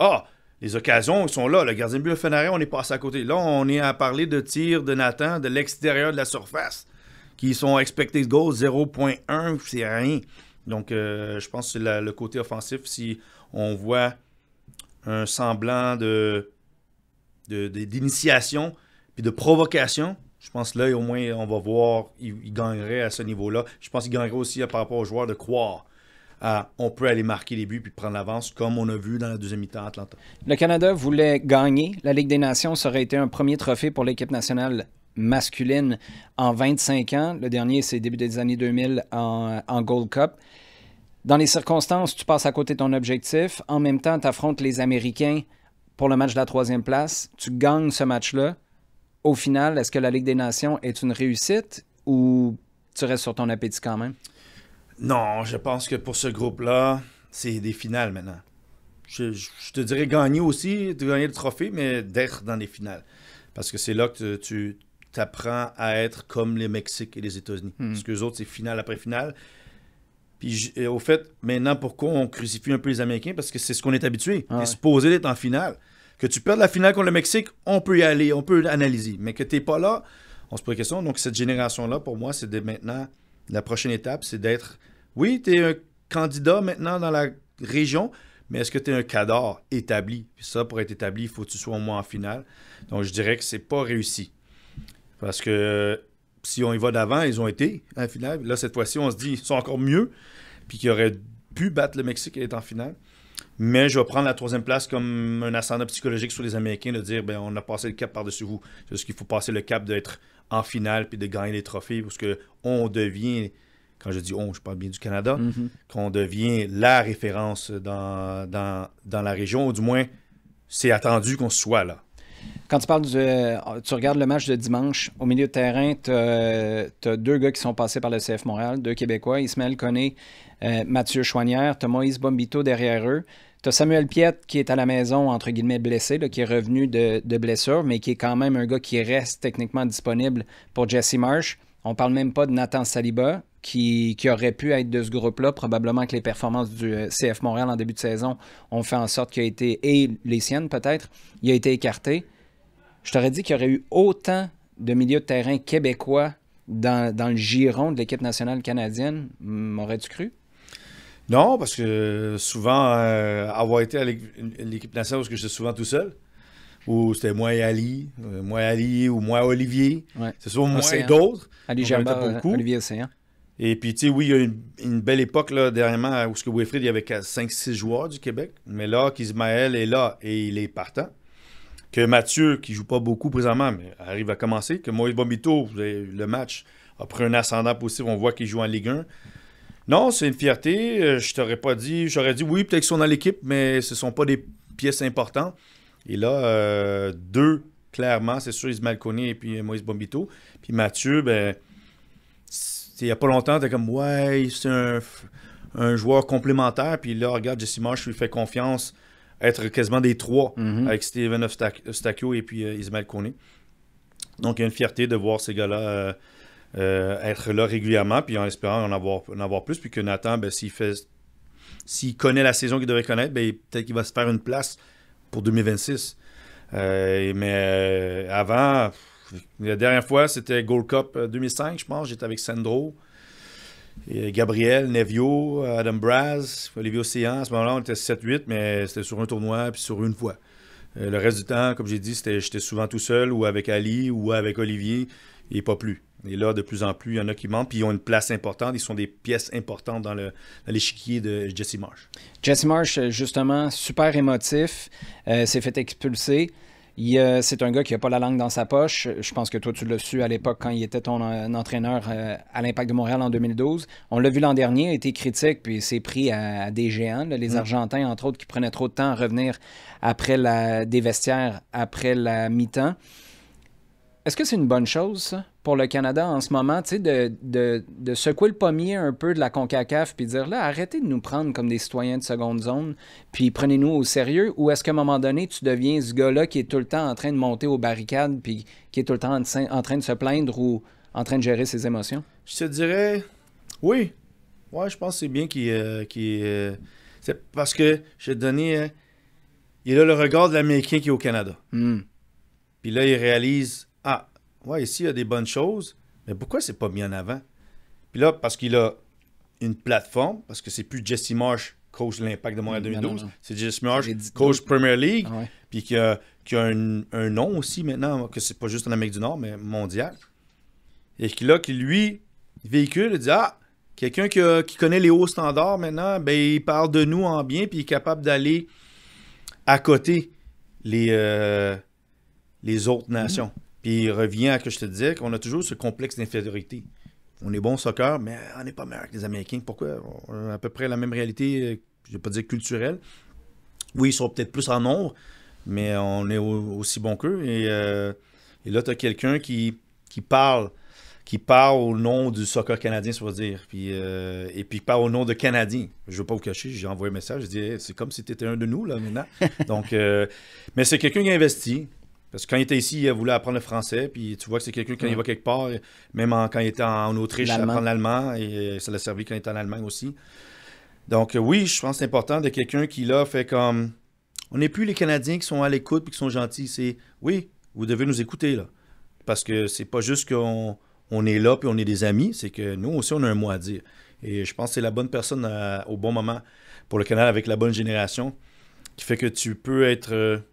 les occasions sont là. Le gardien de but a fait un arrêt, on est passé à côté. Là, on est à parler de tirs de Nathan de l'extérieur de la surface, qui sont expected goals 0.1, c'est rien. Donc, je pense que c'est le côté offensif. Si on voit un semblant d'initiation puis de provocation, je pense que là, au moins, on va voir, il gagnerait à ce niveau-là. Je pense qu'il gagnerait aussi par rapport aux joueurs de croire. On peut aller marquer les buts puis prendre l'avance, comme on a vu dans la deuxième mi-temps à Atlanta. Le Canada voulait gagner. La Ligue des Nations, ça aurait été un premier trophée pour l'équipe nationale masculine en 25 ans. Le dernier, c'est début des années 2000 en Gold Cup. Dans les circonstances, tu passes à côté de ton objectif. En même temps, tu affrontes les Américains pour le match de la 3e place. Tu gagnes ce match-là. Au final, est-ce que la Ligue des Nations est une réussite ou tu restes sur ton appétit quand même? Non, je pense que pour ce groupe-là, c'est des finales maintenant. Je te dirais gagner aussi, de gagner le trophée, mais d'être dans les finales. Parce que c'est là que tu apprends à être comme les Mexique et les États-Unis. Parce qu'eux autres, c'est finale après finale. Puis au fait, maintenant, pourquoi on crucifie un peu les Américains? Parce que c'est ce qu'on est habitué. Tu es supposé d'être en finale. Que tu perdes la finale contre le Mexique, on peut y aller, on peut analyser. Mais que tu n'es pas là, on se pose la question. Donc cette génération-là, pour moi, c'est de maintenant, la prochaine étape, c'est d'être... Oui, tu es un candidat maintenant dans la région, mais est-ce que tu es un cadre établi? Puis ça, pour être établi, il faut que tu sois au moins en finale. Donc, je dirais que c'est pas réussi. Parce que si on y va d'avant, ils ont été en finale. Là, cette fois-ci, on se dit qu'ils sont encore mieux, puis qu'ils auraient pu battre le Mexique et être en finale. Mais je vais prendre la 3e place comme un ascendant psychologique sur les Américains, de dire, on a passé le cap par-dessus vous. C'est juste qu'il faut passer le cap d'être en finale puis de gagner les trophées, parce qu'on devient... Quand je dis on, je parle bien du Canada, qu'on devient la référence dans la région, ou du moins, c'est attendu qu'on soit là. Quand tu parles tu regardes le match de dimanche, au milieu de terrain, tu as 2 gars qui sont passés par le CF Montréal, 2 Québécois, Ismaël Koné, Mathieu Choinière, tu as Moïse Bombito derrière eux. Tu as Samuel Piette qui est à la maison, entre guillemets, blessé, là, qui est revenu de blessure, mais qui est quand même un gars qui reste techniquement disponible pour Jesse Marsh. On parle même pas de Nathan Saliba, qui aurait pu être de ce groupe-là. Probablement que les performances du CF Montréal en début de saison ont fait en sorte qu'il a été, et les siennes peut-être, il a été écarté. Je t'aurais dit qu'il y aurait eu autant de milieux de terrain québécois dans le giron de l'équipe nationale canadienne. M'aurais-tu cru? Non, parce que souvent, avoir été à l'équipe nationale, parce que j'étais souvent tout seul, ou c'était moi et Ali, ou moi et Olivier. Ouais. C'est souvent moi et d'autres. Ali Gerba, Olivier Océan. Et puis, tu sais, oui, il y a une belle époque, là, dernièrement, où Wilfrid, il y avait 5-6 joueurs du Québec. Mais là, qu'Ismaël est là et il est partant. Que Mathieu, qui joue pas beaucoup présentement, mais arrive à commencer. Que Moïse Bombito, le match a pris un ascendant positif. On voit qu'il joue en Ligue 1. Non, c'est une fierté. Je t'aurais pas dit... J'aurais dit, oui, peut-être qu'ils sont dans l'équipe, mais ce sont pas des pièces importantes. Et là, 2, clairement, c'est sûr, Ismaël Koné et puis Moïse Bombito. Puis Mathieu, il n'y a pas longtemps, tu es comme, ouais, c'est un joueur complémentaire. Puis là, regarde, Jesse Marsh lui fait confiance être quasiment des trois avec Steven Eustachio et puis Ismaël Koné. Donc, il y a une fierté de voir ces gars-là être là régulièrement, puis en espérant en avoir plus. Puis que Nathan, ben, s'il connaît la saison qu'il devrait connaître, ben, peut-être qu'il va se faire une place pour 2026. Mais avant, la dernière fois, c'était Gold Cup 2005, je pense. J'étais avec Sandro, et Gabriel, Nevio, Adam Braz, Olivier Océan. À ce moment-là, on était 7-8, mais c'était sur un tournoi puis sur une fois. Le reste du temps, comme j'ai dit, j'étais souvent tout seul ou avec Ali ou avec Olivier et pas plus. Et là, de plus en plus, il y en a qui mentent, puis ils ont une place importante. Ils sont des pièces importantes dans l'échiquier de Jesse Marsh. Jesse Marsh, justement, super émotif, s'est fait expulser. C'est un gars qui n'a pas la langue dans sa poche. Je pense que toi, tu l'as su à l'époque quand il était ton entraîneur à l'Impact de Montréal en 2012. On l'a vu l'an dernier, il a été critique, puis il s'est pris à des géants, là, les Argentins, entre autres, qui prenaient trop de temps à revenir des vestiaires après la mi-temps. Est-ce que c'est une bonne chose, ça, pour le Canada en ce moment, tu sais, de secouer le pommier un peu de la CONCACAF puis dire, là, arrêtez de nous prendre comme des citoyens de seconde zone, puis prenez-nous au sérieux, ou est-ce qu'à un moment donné, tu deviens ce gars-là qui est tout le temps en train de monter aux barricades puis qui est tout le temps en train de se plaindre ou en train de gérer ses émotions? Je te dirais, oui. Ouais, je pense que c'est bien c'est parce que, je vais te donner, il a le regard de l'Américain qui est au Canada. Puis là, il réalise, ouais, ici, il y a des bonnes choses, mais pourquoi c'est pas mis en avant? Puis là, parce qu'il a une plateforme, parce que c'est plus Jesse Marsh, coach de l'Impact de Montréal 2012, non. C'est Jesse Marsh, coach Premier League, puis qui a un nom aussi maintenant, que c'est pas juste en Amérique du Nord, mais mondial. Et qui lui véhicule, il dit, quelqu'un qui connaît les hauts standards maintenant, ben il parle de nous en bien, puis il est capable d'aller à côté les autres nations. Puis il revient à ce que je te disais, qu'on a toujours ce complexe d'infériorité. On est bon au soccer, mais on n'est pas meilleur que les Américains. Pourquoi? On a à peu près la même réalité, je ne vais pas dire culturelle. Oui, ils sont peut-être plus en nombre, mais on est aussi bon qu'eux. Et là, tu as quelqu'un qui parle au nom du soccer canadien, ça veut dire. Puis, et puis, il parle au nom de Canadiens. Je ne veux pas vous cacher, j'ai envoyé un message, je dis, c'est comme si tu étais un de nous, là, maintenant. Donc, mais c'est quelqu'un qui a investi. Parce que quand il était ici, il a voulu apprendre le français, puis tu vois que c'est quelqu'un quand il va quelque part, même quand il était en Autriche, apprendre l'allemand, et ça l'a servi quand il était en Allemagne aussi. Donc oui, je pense que c'est important de quelqu'un qui là fait comme... On n'est plus les Canadiens qui sont à l'écoute et qui sont gentils, c'est oui, vous devez nous écouter là. Parce que c'est pas juste qu'on est là puis on est des amis, c'est que nous aussi on a un mot à dire. Et je pense que c'est la bonne personne au bon moment pour le Canada avec la bonne génération qui fait que tu peux être...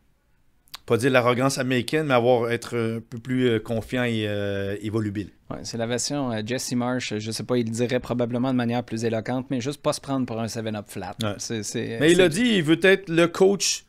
pas dire l'arrogance américaine, mais être un peu plus confiant et volubile. Ouais, c'est la version Jesse Marsh, je sais pas, il le dirait probablement de manière plus éloquente, mais juste pas se prendre pour un 7-up flat. Ouais. Mais il a dit, il veut être le coach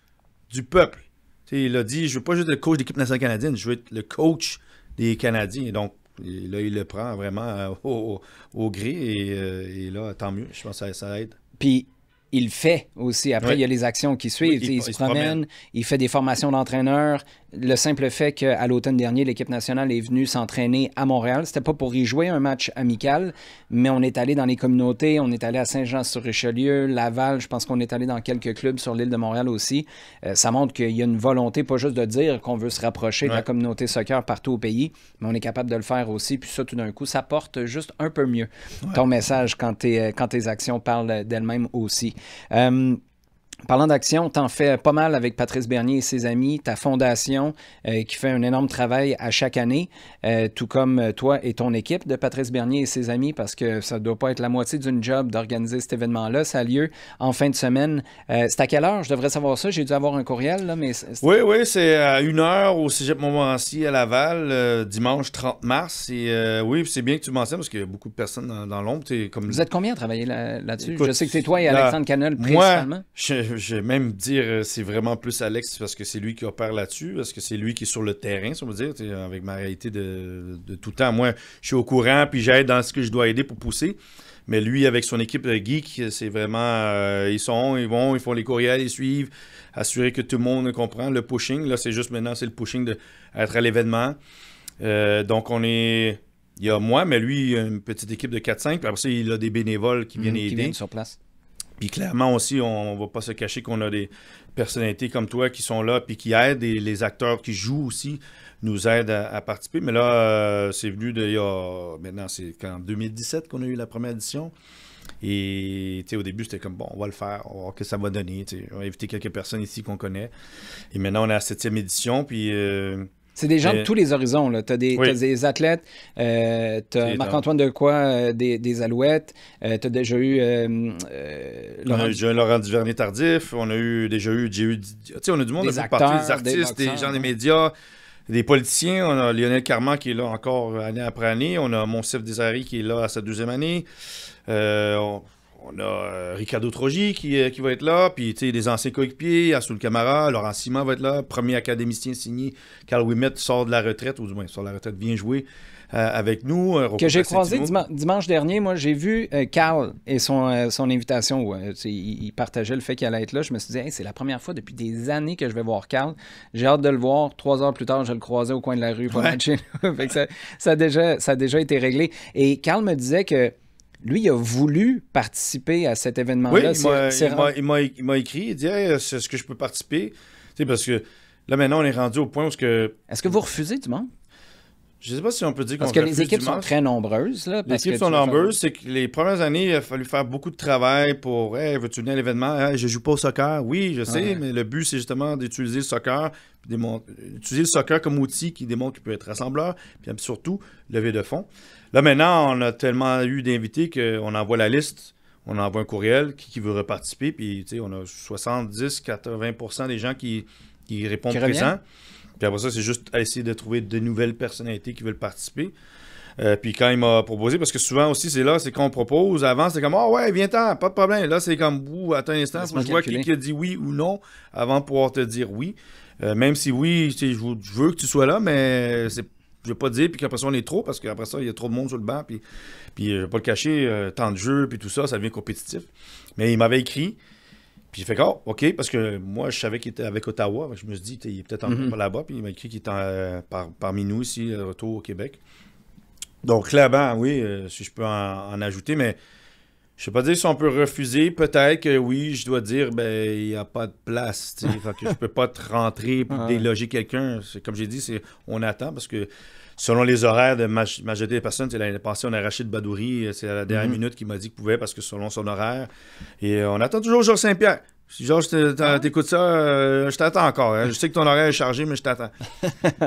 du peuple. T'sais, il a dit, je veux pas juste être le coach de l'équipe nationale canadienne, je veux être le coach des Canadiens. Donc, là, il le prend vraiment au gré et là, tant mieux. Je pense que ça aide. Puis, il le fait aussi. Après, il y a les actions qui suivent. Il se promène, il fait des formations d'entraîneurs. Le simple fait qu'à l'automne dernier, l'équipe nationale est venue s'entraîner à Montréal, c'était pas pour y jouer un match amical, mais on est allé dans les communautés, on est allé à Saint-Jean-sur-Richelieu, Laval, je pense qu'on est allé dans quelques clubs sur l'île de Montréal aussi. Ça montre qu'il y a une volonté, pas juste de dire qu'on veut se rapprocher de la communauté soccer partout au pays, mais on est capable de le faire aussi, puis ça, tout d'un coup, ça porte juste un peu mieux ton message quand tes actions parlent d'elles-mêmes aussi. Parlant d'action, t'en fais pas mal avec Patrice Bernier et ses amis, ta fondation qui fait un énorme travail à chaque année, tout comme toi et ton équipe de Patrice Bernier et ses amis, parce que ça doit pas être la moitié d'une job d'organiser cet événement-là. Ça a lieu en fin de semaine. C'est à quelle heure? Je devrais savoir ça. J'ai dû avoir un courriel, là, mais... Oui, c'est à 1h au Cégep Montmorency à Laval, dimanche 30 mars. Et oui, c'est bien que tu mentionnes, parce qu'il y a beaucoup de personnes dans l'ombre. Vous êtes combien à travailler là-dessus? Écoute, je sais que c'est toi et Alexandre Canol, principalement. Moi, je vais même dire c'est vraiment plus Alex parce que c'est lui qui opère là-dessus, parce que c'est lui qui est sur le terrain, si on veut dire, avec ma réalité de tout le temps. Moi, je suis au courant, puis j'aide dans ce que je dois aider pour pousser. Mais lui, avec son équipe geek, c'est vraiment... ils vont, ils font les courriels, ils suivent, assurer que tout le monde comprend. Le pushing, là, c'est juste maintenant, c'est le pushing d'être à l'événement. Donc, on est il y a moi, mais lui, il a une petite équipe de 4-5. Puis après ça, il a des bénévoles qui viennent Qui aider. viennent sur place. Puis clairement aussi, on ne va pas se cacher qu'on a des personnalités comme toi qui sont là puis qui aident. Et les acteurs qui jouent aussi nous aident à participer. Mais là, c'est venu maintenant, c'est en 2017 qu'on a eu la première édition. Et au début, c'était comme, bon, on va le faire, on va voir ce que ça va donner. On va inviter quelques personnes ici qu'on connaît. Et maintenant, on est à la 7e édition. Puis... c'est des gens de tous les horizons. Tu as des athlètes, tu as Marc-Antoine Dequoy des Alouettes, tu as déjà eu Laurent Duvernay-Tardif, on a déjà eu on a du monde des partout, des artistes, des gens des médias, des politiciens. On a Lionel Carman qui est là encore année après année. On a Monsef Desari qui est là à sa 2e année. On a Ricardo Trogi qui va être là, puis des anciens coéquipiers, Assoul Camara, Laurent Simon va être là, premier académicien signé, Carl Ouimet sort de la retraite, ou du moins sort de la retraite, vient jouer avec nous. Que j'ai croisé dimanche dernier, moi j'ai vu Carl et son invitation, où, il partageait le fait qu'il allait être là. Je me suis dit, hey, c'est la première fois depuis des années que je vais voir Carl. J'ai hâte de le voir. 3 heures plus tard, je le croisais au coin de la rue. Fait que ça a déjà été réglé. Et Carl me disait que lui, il a voulu participer à cet événement-là. Oui, il m'a écrit, il dit hey, est-ce que je peux participer? Parce que là, maintenant, on est rendu au point où... Est-ce que vous refusez du monde? Je ne sais pas si on peut dire qu'on refuse. Parce que les équipes sont très nombreuses. Là, les équipes sont nombreuses. C'est que les premières années, il a fallu faire beaucoup de travail pour hey, veux-tu venir à l'événement? Hey, je ne joue pas au soccer. Oui, je sais, mais le but, c'est justement d'utiliser le soccer, utiliser le soccer comme outil qui démontre qu'il peut être rassembleur, puis surtout, lever de fonds. Là, maintenant, on a tellement eu d'invités qu'on envoie la liste, on envoie un courriel qui veut reparticiper, puis on a 70-80% des gens qui répondent présents. Puis après ça, c'est juste essayer de trouver de nouvelles personnalités qui veulent participer. Puis quand il m'a proposé, parce que souvent aussi, c'est qu'on propose. Avant, c'est comme, ah ouais, viens-t'en, pas de problème. Là, c'est comme, attends un instant, faut que je vois qui a dit oui ou non avant de pouvoir te dire oui. Même si oui, je veux que tu sois là, mais je ne vais pas dire, puis qu'après ça, on est trop, parce qu'après ça, il y a trop de monde sur le banc, puis je ne vais pas le cacher, temps de jeu, puis tout ça, ça devient compétitif. Mais il m'avait écrit, puis j'ai fait, oh, OK, parce que moi, je savais qu'il était avec Ottawa, je me suis dit, il est peut-être encore là-bas, puis il m'a écrit qu'il était parmi nous ici, retour au Québec. Donc, clairement, oui, si je peux en ajouter, mais je ne sais pas dire si on peut refuser. Peut-être que oui, je dois dire, il n'y a pas de place. Fait que je ne peux pas te rentrer et déloger quelqu'un. Comme j'ai dit, on attend parce que selon les horaires de majorité des personnes, l'année passée, on a Rachid Badouri. C'est à la dernière minute qu'il m'a dit qu'il pouvait parce que selon son horaire. Et on attend toujours Georges Saint-Pierre. Si Georges, t'écoutes ça, je t'attends encore. Hein. Je sais que ton horaire est chargé, mais je t'attends.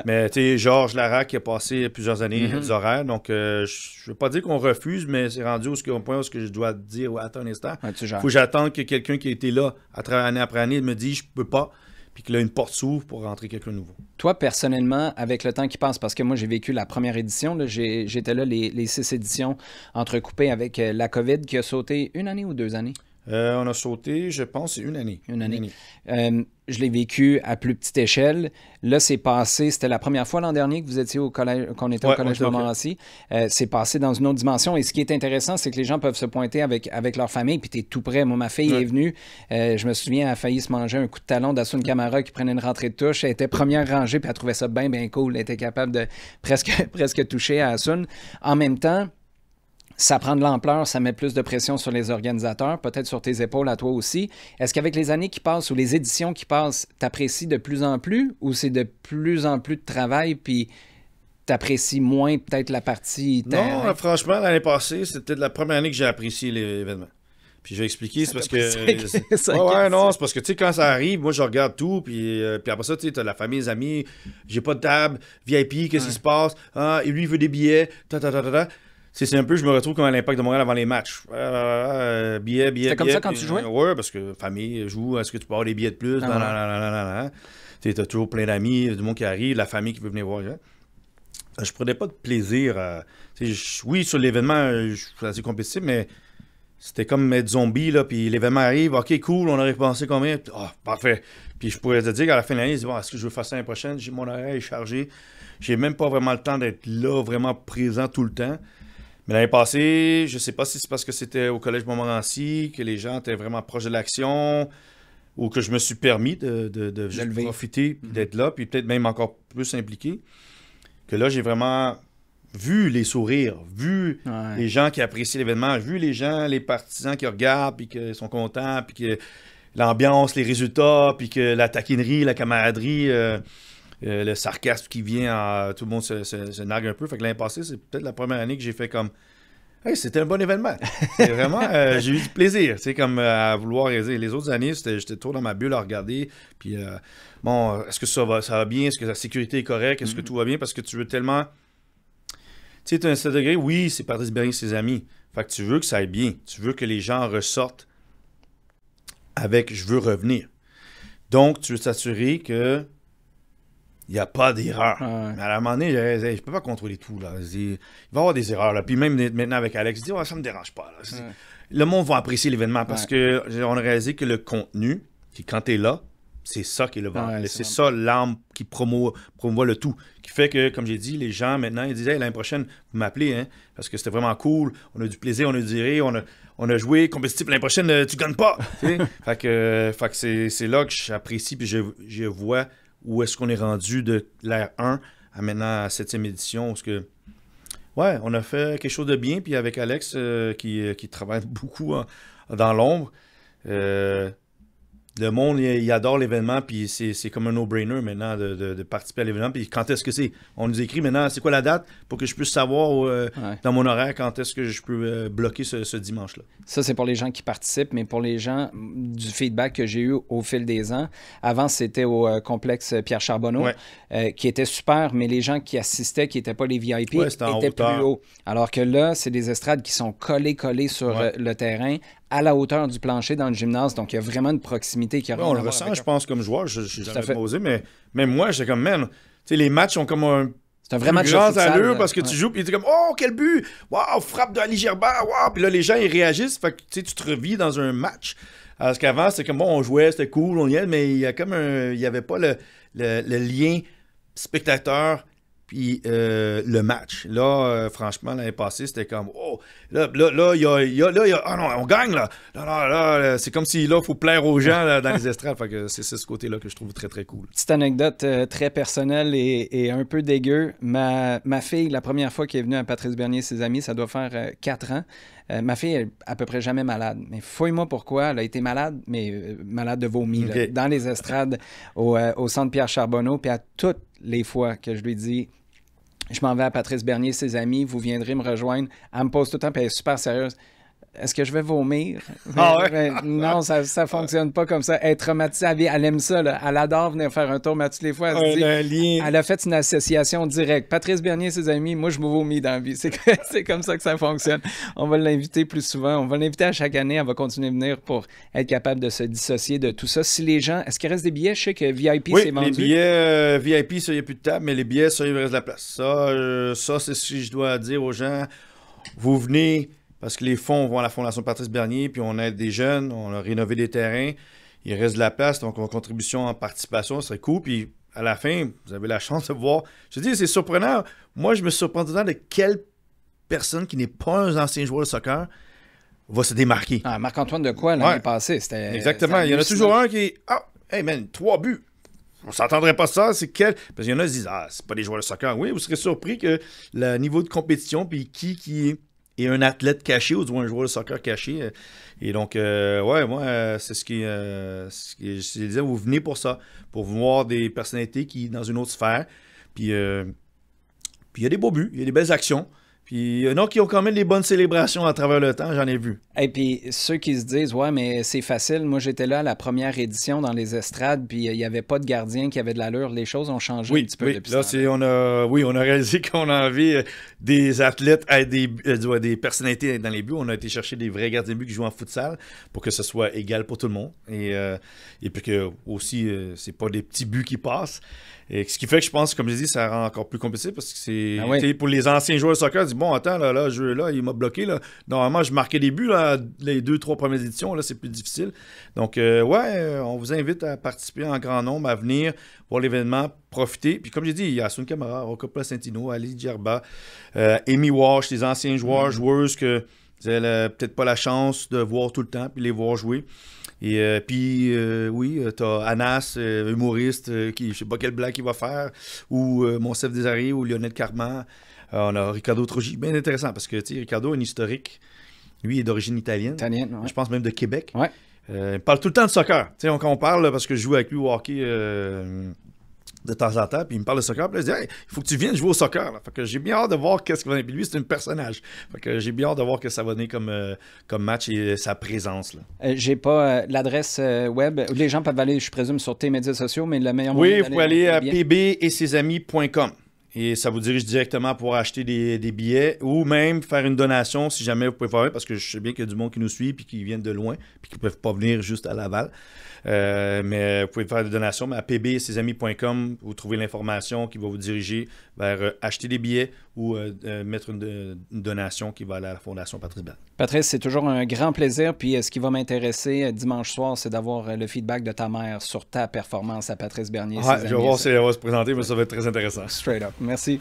Mais tu sais, Georges Larac qui a passé plusieurs années des horaires, donc je ne veux pas dire qu'on refuse, mais c'est rendu au point où je dois dire attends un instant. Il faut que j'attende que quelqu'un qui a été là année après année me dise je peux pas, puis que là, une porte s'ouvre pour rentrer quelqu'un de nouveau. Toi, personnellement, avec le temps qui passe, parce que moi, j'ai vécu la première édition, là, j'étais là les 6 éditions entrecoupées avec la COVID qui a sauté 1 année ou 2 années? On a sauté, je pense, c'est 1 année. 1 année. Je l'ai vécu à plus petite échelle. Là, c'est passé, c'était la première fois l'an dernier que vous étiez au collège, qu'on était au collège Montmorency. C'est passé dans une autre dimension. Et ce qui est intéressant, c'est que les gens peuvent se pointer avec leur famille, puis tu es tout prêt. Moi, ma fille est venue. Je me souviens, elle a failli se manger un coup de talon d'Assoun Camara qui prenait une rentrée de touche. Elle était première rangée, puis elle trouvait ça bien, bien cool. Elle était capable de presque toucher à Assoun. En même temps, ça prend de l'ampleur, ça met plus de pression sur les organisateurs, peut-être sur tes épaules à toi aussi. Est-ce qu'avec les années qui passent ou les éditions qui passent, t'apprécies de plus en plus ou c'est de plus en plus de travail puis t'apprécies moins peut-être la partie terrain? Non, franchement, l'année passée, c'était peut-être la première année que j'ai apprécié l'événement. Puis je vais expliquer, c'est parce que... c'est parce que, tu sais, quand ça arrive, moi, je regarde tout, puis après ça, tu sais, t'as la famille, les amis, j'ai pas de table, VIP, qu'est-ce qui se passe? Ah, et lui, il veut des billets, C'est un peu, je me retrouve comme à l'Impact de Montréal avant les matchs. Billets. C'était comme ça quand tu jouais? Oui, parce que famille joue, est-ce que tu peux avoir des billets de plus? Tu as toujours plein d'amis, du monde qui arrive, la famille qui veut venir voir. Je prenais pas de plaisir à... Oui, sur l'événement, je suis assez compétitif, mais c'était comme mettre zombie, là, puis l'événement arrive, OK, cool, on aurait pensé combien? Parfait. Puis je pourrais te dire qu'à la fin de l'année, est-ce que je veux faire ça l'année prochaine? Mon horaire est chargé. J'ai même pas vraiment le temps d'être là, vraiment présent tout le temps. Mais l'année passée, je ne sais pas si c'est parce que c'était au Collège Montmorency, que les gens étaient vraiment proches de l'action, ou que je me suis permis de profiter, d'être là, puis peut-être même encore plus impliqué, que là, j'ai vraiment vu les sourires, vu les gens qui apprécient l'événement, vu les gens, les partisans qui regardent, puis qui sont contents, puis que l'ambiance, les résultats, puis que la taquinerie, la camaraderie, le sarcasme qui vient, tout le monde se nargue un peu. Fait que l'année passée, c'est peut-être la première année que j'ai fait comme hey, c'était un bon événement. C'est vraiment, j'ai eu du plaisir. C'est comme à vouloir aider. Les autres années, j'étais trop dans ma bulle à regarder. Puis, bon, est-ce que ça va bien? Est-ce que la sécurité est correcte? Est-ce que tout va bien? Parce que tu veux tellement. Tu sais, tu as un certain degré, oui, c'est Patrice Bernier et ses amis. Fait que tu veux que ça aille bien. Tu veux que les gens ressortent avec je veux revenir. Donc, tu veux t'assurer que il n'y a pas d'erreur. Mais à un moment donné, je ne peux pas contrôler tout. Là. Il va y avoir des erreurs. Là. Puis même maintenant avec Alex, il dit ça ne me dérange pas. Là. Le monde va apprécier l'événement parce qu'on a réalisé que le contenu, quand tu es là, c'est ça qui est le vent. C'est ça l'arme qui promouvoit le tout. Qui fait que, comme j'ai dit, les gens maintenant, ils disent hey, l'année prochaine, vous m'appelez, hein, parce que c'était vraiment cool. On a du plaisir, on a du rire, on a joué compétitif. L'année prochaine, tu gagnes pas. Fait que c'est là que j'apprécie puis je vois où est-ce qu'on est rendu de l'ère 1 à maintenant la 7e édition. Parce que, ouais, on a fait quelque chose de bien. Puis avec Alex, qui travaille beaucoup dans l'ombre, le monde, il adore l'événement. Puis c'est comme un no-brainer maintenant de participer à l'événement. Puis quand est-ce que c'est? On nous écrit maintenant, c'est quoi la date pour que je puisse savoir dans mon horaire quand est-ce que je peux bloquer ce dimanche-là. Ça, c'est pour les gens qui participent, mais pour les gens, du feedback que j'ai eu au fil des ans, avant, c'était au complexe Pierre Charbonneau, qui était super, mais les gens qui assistaient, qui n'étaient pas les VIP, étaient plus hauts. Alors que là, c'est des estrades qui sont collées sur le terrain, à la hauteur du plancher dans le gymnase. Donc, il y a vraiment une proximité qui a on le ressent, je pense, comme joueur. Je n'ai jamais posé, mais même moi, j'étais comme, man, tu sais, les matchs sont comme un... C'est un vrai match de grand futsal, allure parce que tu joues puis tu es comme oh quel but, waouh frappe d'Ali Gerber, waouh, puis là les gens ils réagissent, fait que tu te revis dans un match. Parce qu'avant c'était comme bon on jouait, c'était cool, on y est, mais il y a comme il y avait pas le lien spectateur puis le match. Là franchement l'année passée c'était comme oh là il y a ah non on gagne là. Là c'est comme si là il faut plaire aux gens là, dans les estrades. Fait que c'est ce côté-là que je trouve très très cool. Petite anecdote très personnelle et un peu dégueu. Ma fille, la première fois qu'elle est venue à Patrice Bernier et ses amis, ça doit faire 4 ans. Ma fille est à peu près jamais malade. Mais fouille-moi pourquoi. Elle a été malade, mais malade de vomi, là, dans les estrades au centre Pierre Charbonneau. Puis à toutes les fois que je lui dis je m'en vais à Patrice Bernier et ses amis, vous viendrez me rejoindre. Elle me pose tout le temps, puis elle est super sérieuse. Est-ce que je vais vomir? Non, ça ne fonctionne pas comme ça. Elle est traumatisée, elle aime ça. Là. Elle adore venir faire un tour, mais toutes les fois, elle a fait une association directe. Patrice Bernier et ses amis, moi, je me vomis dans la vie. C'est comme ça que ça fonctionne. On va l'inviter plus souvent. On va l'inviter à chaque année. Elle va continuer à venir pour être capable de se dissocier de tout ça. Si les gens... Est-ce qu'il reste des billets? Je sais que VIP, c'est vendu. Oui, les billets VIP, ça, il n'y a plus de table, mais les billets, ça, il reste de la place. Ça c'est ce que je dois dire aux gens. Vous venez... Parce que les fonds vont à la Fondation Patrice Bernier, puis on aide des jeunes, on a rénové des terrains, il reste de la place, donc en contribution, en participation, ce serait cool. Puis à la fin, vous avez la chance de voir. Je te dis, c'est surprenant. Moi, je me surprends tout le temps de quelle personne qui n'est pas un ancien joueur de soccer va se démarquer. Ah, Marc-Antoine de quoi l'année passée? C'était exactement. Il y en a toujours un qui hey man, 3 buts. On s'entendrait pas ça, c'est quel... Parce qu'il y en a qui disent, c'est pas des joueurs de soccer. Oui, vous serez surpris que le niveau de compétition, puis qui est un athlète caché ou du moins un joueur de soccer caché. Et donc, moi, c'est ce qui je disais, vous venez pour ça, pour voir des personnalités qui dans une autre sphère. Puis il y a des beaux buts, il y a des belles actions. Puis il y en a qui ont quand même des bonnes célébrations à travers le temps, j'en ai vu. Et puis ceux qui se disent, ouais, mais c'est facile. Moi, j'étais là à la première édition dans les estrades, puis il n'y avait pas de gardien qui avait de l'allure. Les choses ont changé un petit peu depuis là, on a réalisé qu'on a envie des athlètes à des personnalités dans les buts. On a été chercher des vrais gardiens de but qui jouent en futsal pour que ce soit égal pour tout le monde. Et puis que aussi, c'est pas des petits buts qui passent. Et ce qui fait que je pense, comme je dis, ça rend encore plus compétitif parce que c'est pour les anciens joueurs de soccer, ils disent bon, attends, là, il m'a bloqué. Là. Normalement, je marquais des buts là, les 2-3 premières éditions, là, c'est plus difficile. Donc, on vous invite à participer en grand nombre, à venir voir l'événement, profiter. Puis comme j'ai dit, il y a Sun Camara, Rocopla Santino, Ali Djerba, Amy Walsh, les anciens joueurs, joueuses que vous n'avez peut-être pas la chance de voir tout le temps puis les voir jouer. Et puis, t'as Anas, humoriste, qui je sais pas quelle blague il va faire, ou Monsef Desaré, ou Lionel Carman. On a Riccardo Troggi, bien intéressant, parce que Riccardo a une historique. Lui, il est d'origine italienne. Ouais. Je pense même de Québec. Ouais. Il parle tout le temps de soccer. Quand on parle, là, parce que je joue avec lui au hockey de temps en temps, puis il me parle de soccer, puis il dit hey, il faut que tu viennes jouer au soccer. Là. Fait que j'ai bien hâte de voir qu'est-ce qu'il va donner. Puis lui, c'est un personnage. Fait que j'ai bien hâte de voir que ça va donner comme match et sa présence. Là. J'ai pas l'adresse web. Les gens peuvent aller, je présume, sur tes médias sociaux, mais le meilleur Oui, moyen vous pouvez aller à pb-et-ses-amis.com. Et ça vous dirige directement pour acheter des billets ou même faire une donation si jamais vous pouvez faire, parce que je sais bien qu'il y a du monde qui nous suit puis qui viennent de loin puis qui ne peuvent pas venir juste à Laval. Mais vous pouvez faire des donations, mais à pb-et-ses-amis.com, vous trouvez l'information qui va vous diriger vers acheter des billets ou mettre une donation qui va aller à la Fondation Patrice Bernier. Patrice, c'est toujours un grand plaisir. Puis ce qui va m'intéresser dimanche soir, c'est d'avoir le feedback de ta mère sur ta performance à Patrice Bernier. Je vais voir si elle va se présenter, mais ça va être très intéressant. Straight up. Merci.